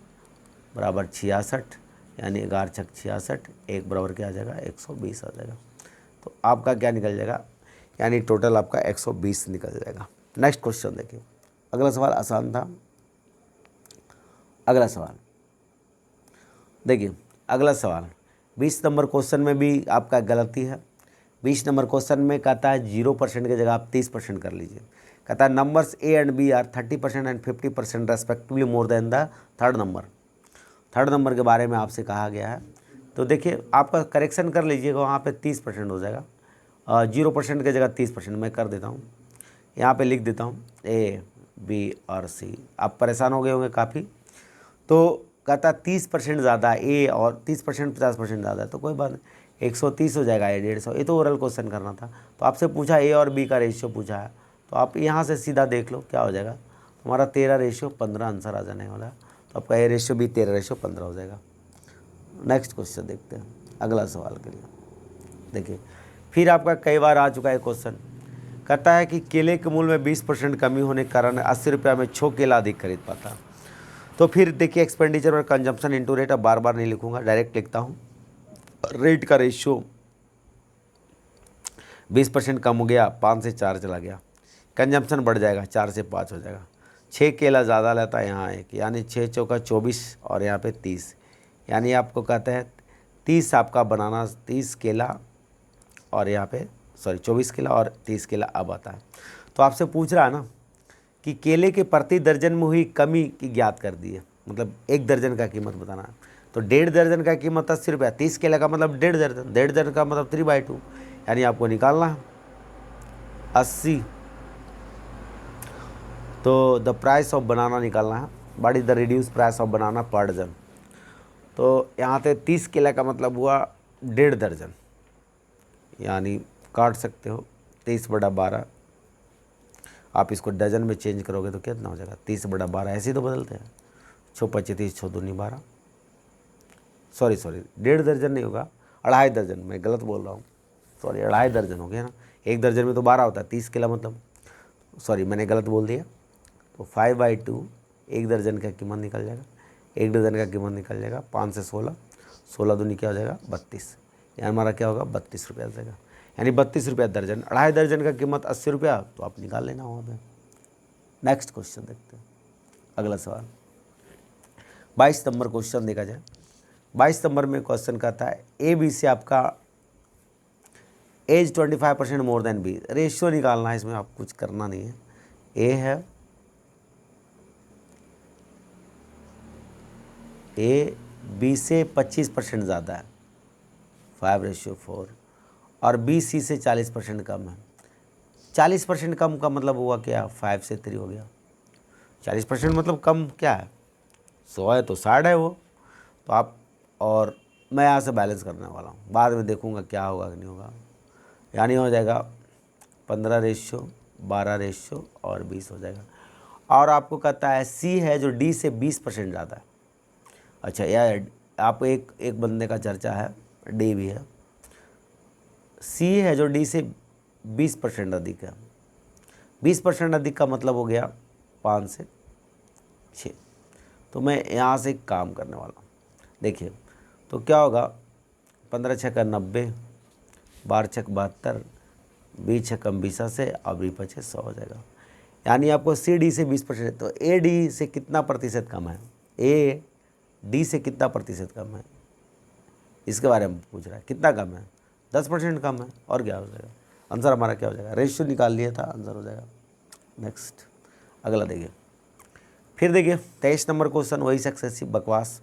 बराबर 66, यानी 11 × 6 = 66, एक बराबर क्या आ जाएगा? 120 आ जाएगा। तो आपका क्या निकल जाएगा? यानी टोटल आपका 120 निकल जाएगा। नेक्स्ट क्वेश्चन देखिए, अगला सवाल आसान था। अगला सवाल देखिए, अगला सवाल 20 नंबर क्वेश्चन में भी आपका गलती है। 20 नंबर क्वेश्चन में कहता है 0% की जगह आप 30% कर लीजिए। कहता है numbers A and B are 30% and 50% respectively more than the third number. Third number के बारे में आपसे कहा गया है। तो देखिए, आपका करेक्शन कर लीजिएगा, वहाँ पे 30% हो जाएगा। 0% की जगह 30% मैं कर देता हूँ, यहाँ पे लिख देता हूँ ए बी और सी। आप परेशान हो गए होंगे काफ़ी। तो कहता 30% ज़्यादा ए और 30% 50% ज़्यादा है, तो कोई बात नहीं, 130 हो जाएगा, ये 150। ये तो ओरल क्वेश्चन करना था। तो आपसे पूछा ए और बी का रेशियो पूछा है, तो आप यहाँ से सीधा देख लो क्या हो जाएगा। हमारा 13:15 आंसर आ जाने वाला है। तो आपका ए रेशियो भी 13:15 हो जाएगा। नेक्स्ट क्वेश्चन देखते हैं, अगला सवाल के लिए। देखिए, फिर आपका कई बार आ चुका है क्वेश्चन। कहता है कि केले के मूल्य में 20% कमी होने के कारण 80 रुपये में 6 केला अधिक खरीद पाता। तो फिर देखिए, एक्सपेंडिचर और कंजम्पशन इनटू रेट, अब बार बार नहीं लिखूंगा, डायरेक्ट लिखता हूँ। रेट का रेशियो 20% कम हो गया, 5 से 4 चला गया। कंजम्पशन बढ़ जाएगा, 4 से 5 हो जाएगा। 6 केला ज़्यादा लेता है यहाँ एक, यानी 6 चौका 24 और यहाँ पे 30, यानी आपको कहते हैं 30 आपका बनाना, 30 केला और यहाँ पे 24 केला और 30 केला अब आता है। तो आपसे पूछ रहा है ना कि केले के प्रति दर्जन में हुई कमी की ज्ञात कर दी है, मतलब 1 दर्जन का कीमत बताना है। तो 1.5 दर्जन का कीमत 80 रुपया, 30 केले का मतलब 1.5 दर्जन, 1.5 दर्जन का मतलब 3/2, यानी आपको निकालना है 80। तो द प्राइस ऑफ बनाना निकालना है, what is the reduce price of banana per dozen. तो यहाँ पे 30 केला का मतलब हुआ 1.5 दर्जन, यानी काट सकते हो 30/12। आप इसको डजन में चेंज करोगे तो कितना हो जाएगा? 30/12, ऐसे ही तो बदलते हैं। 6 × 25 30, 6 दूनी 12, सॉरी 1.5 दर्जन नहीं होगा, 2.5 दर्जन, मैं गलत बोल रहा हूँ, सॉरी 2.5 दर्जन हो गया ना। 1 दर्जन में तो 12 होता है, 30 केला मतलब, सॉरी मैंने गलत बोल दिया। तो 5/2 1 दर्जन का कीमत निकल जाएगा, 1 दर्जन का कीमत निकल जाएगा 5 से 16, 16 दूनी क्या हो जाएगा? 32, यानी हमारा क्या होगा? 32 रुपया हो जाएगा, यानी 32 रुपया दर्जन। 2.5 दर्जन का कीमत 80 रुपया, तो आप निकाल लेना वहाँ पे। नेक्स्ट क्वेश्चन देखते हैं, अगला सवाल 22 नंबर क्वेश्चन देखा जाए। 22 नंबर में क्वेश्चन कहता है ए बी से आपका as 25% more than B, ratio निकालना है, इसमें आप कुछ करना नहीं है। ए है, ए बी से 25% ज़्यादा है, 5:4, और बी सी से 40% कम है। 40% कम का मतलब हुआ क्या? 5 से 3 हो गया। 40% मतलब कम क्या है? 100 है तो 60 है वो। तो आप, और मैं यहाँ से बैलेंस करने वाला हूँ, बाद में देखूँगा क्या होगा कि नहीं होगा। यानी हो जाएगा 15:12 और 20 हो जाएगा। और आपको कहता है सी है जो डी से 20% ज़्यादा है। अच्छा यार, आप एक बंदे का चर्चा है, डी भी है। सी है जो डी से 20% अधिक है, 20% अधिक का मतलब हो गया 5 से 6। तो मैं यहाँ से एक काम करने वाला हूँ, देखिए तो क्या होगा, 15 छक्का 90, 12 छक्का 72, 20 छक्का 20 से और 20 पचे 100 हो जाएगा। यानी आपको सी डी से 20%, तो ए डी से कितना प्रतिशत कम है, ए डी से कितना प्रतिशत कम है, इसके बारे में पूछ रहा है। कितना कम है, 10% कम है, और क्या हो जाएगा, आंसर हमारा क्या हो जाएगा, रेशियो निकाल लिया था, आंसर हो जाएगा। नेक्स्ट अगला देखिए, फिर देखिए 23 नंबर क्वेश्चन, वही सक्सेसिव बकवास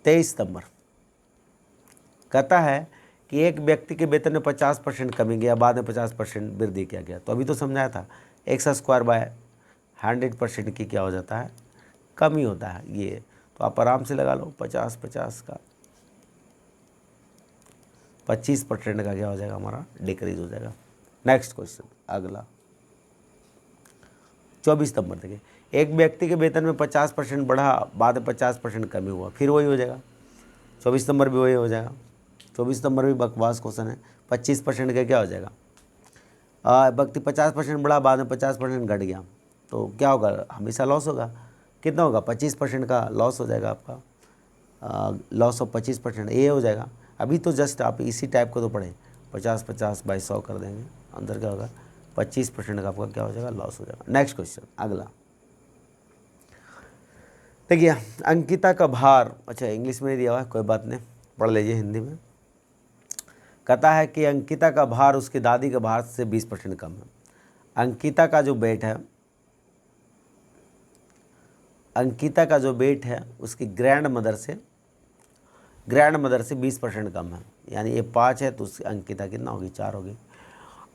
23 नंबर कहता है कि एक व्यक्ति के वेतन में 50% कमी गया, बाद में 50% वृद्धि किया गया। तो अभी तो समझाया था x² बाय 100% की क्या हो जाता है, कमी होता है ये। तो आप आराम से लगा लो, 50 का 25% का क्या हो जाएगा, हमारा डिक्रीज हो जाएगा। नेक्स्ट क्वेश्चन अगला 24 नंबर देखिए, एक व्यक्ति के वेतन में 50% बढ़ा, बाद में 50% कमी हुआ, फिर वही हो जाएगा। 24 नंबर भी वही हो जाएगा। 24 नंबर भी बकवास क्वेश्चन है। 25% का क्या हो जाएगा, व्यक्ति 50% बढ़ा, बाद में 50% घट गया, तो क्या होगा, हमेशा लॉस होगा। कितना होगा, 25% का लॉस हो जाएगा आपका, लॉस ऑफ 25%, ये हो जाएगा। अभी तो जस्ट आप इसी टाइप को तो पढ़े, 50 बाई 100 कर देंगे, अंदर क्या होगा, 25% का आपका क्या हो जाएगा, लॉस हो जाएगा। नेक्स्ट क्वेश्चन अगला देखिए, अंकिता का भार, अच्छा इंग्लिश में नहीं दिया हुआ है, कोई बात नहीं, पढ़ लीजिए हिंदी में। कहता है कि अंकिता का भार उसकी दादी के भार से 20% कम है। अंकिता का जो वेट है उसकी ग्रैंड मदर से 20% कम है। यानी ये 5 है तो उसकी अंकिता कितना होगी, 4 होगी।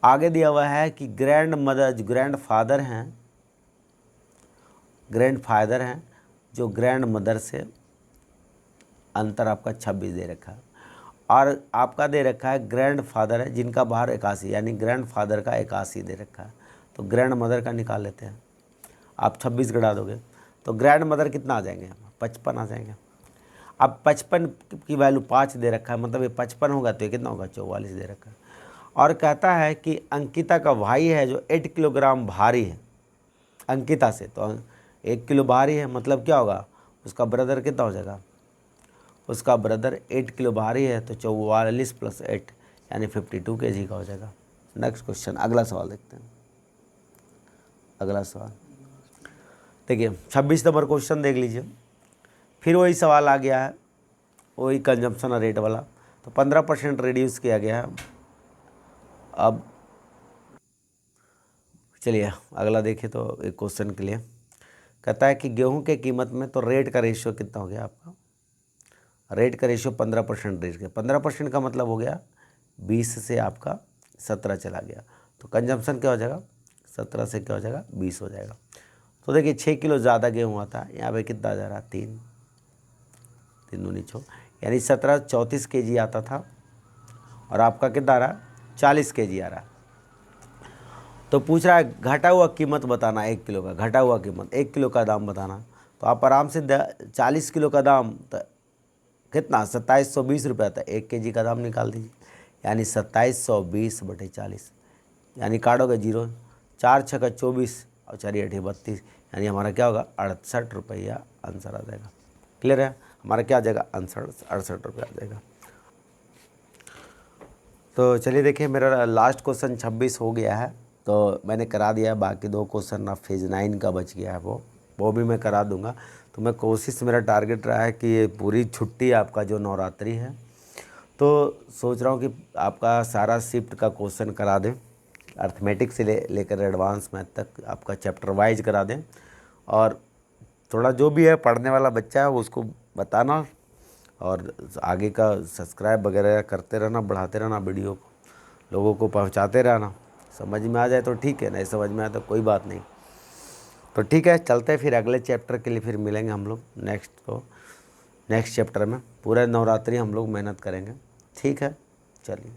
आगे दिया हुआ है कि ग्रैंड फादर हैं जो ग्रैंड मदर से अंतर आपका 26 दे रखा है, और आपका दे रखा है ग्रैंड फादर है जिनका भार 81, यानी ग्रैंड फादर का 81 दे रखा है। तो ग्रैंड मदर का निकाल लेते हैं, आप 26 घटा दोगे तो ग्रैंड मदर कितना आ जाएंगे, 55 आ जाएंगे। अब 55 की वैल्यू 5 दे रखा है, मतलब ये 55 होगा तो ये कितना होगा, 44 दे रखा है। और कहता है कि अंकिता का भाई है जो 8 किलोग्राम भारी है अंकिता से, तो 1 किलो भारी है, मतलब क्या होगा, उसका ब्रदर कितना हो जाएगा, उसका ब्रदर 8 किलो भारी है, तो 44 + 8 यानी 52 kg का हो जाएगा। नेक्स्ट क्वेश्चन अगला सवाल देखते हैं। अगला सवाल देखिए 26 नंबर क्वेश्चन देख लीजिए, फिर वही सवाल आ गया है, वही कंजम्पशन रेट वाला। तो 15% रिड्यूस किया गया है। अब चलिए अगला देखिए, तो एक क्वेश्चन के लिए कहता है कि गेहूं के कीमत में तो रेट का रेशियो कितना हो गया आपका, रेट का रेशियो 15% रेट गया। 15% का मतलब हो गया 20 से आपका 17 चला गया, तो कंजम्पशन क्या हो जाएगा, 17 से क्या हो जाएगा, 20 हो जाएगा। तो देखिए 6 किलो ज़्यादा गेहूँ आता है, यहाँ पे कितना आ जा रहा है, 3 दूनी 6, यानी 17 34 kg आता था, और आपका कितना आ रहा है, 40 kg आ रहा है। तो पूछ रहा है घटा हुआ कीमत बताना, 1 किलो का घटा हुआ कीमत, 1 किलो का दाम बताना। तो आप आराम से 40 किलो का दाम तो कितना, 2720 रुपये आता है, 1 kg का दाम निकाल दीजिए, यानी 2720/40, यानी काटोगे 0, 4 छक्का 24 और 4 8 32, यानी हमारा क्या होगा, 68 रुपया आंसर आ जाएगा। क्लियर है, हमारा क्या आ जाएगा, आंसर 68 रुपये आ जाएगा। तो चलिए देखिए, मेरा लास्ट क्वेश्चन 26 हो गया है, तो मैंने करा दिया है। बाकी 2 क्वेश्चन ना फेज़ 9 का बच गया है, वो भी मैं करा दूंगा। तो मैं कोशिश, मेरा टारगेट रहा है कि ये पूरी छुट्टी आपका जो नवरात्रि है, तो सोच रहा हूँ कि आपका सारा शिफ्ट का क्वेश्चन करा दें, अर्थमेटिक से लेकर एडवांस मैथ तक आपका चैप्टर वाइज करा दें। और थोड़ा जो भी है पढ़ने वाला बच्चा है उसको बताना, और आगे का सब्सक्राइब वगैरह करते रहना, बढ़ाते रहना, वीडियो को लोगों को पहुंचाते रहना। समझ में आ जाए तो ठीक है, नहीं समझ में आए तो कोई बात नहीं। तो ठीक है, चलते हैं फिर अगले चैप्टर के लिए, फिर मिलेंगे हम लोग नेक्स्ट चैप्टर में। पूरा नवरात्रि हम लोग मेहनत करेंगे, ठीक है, चलिए।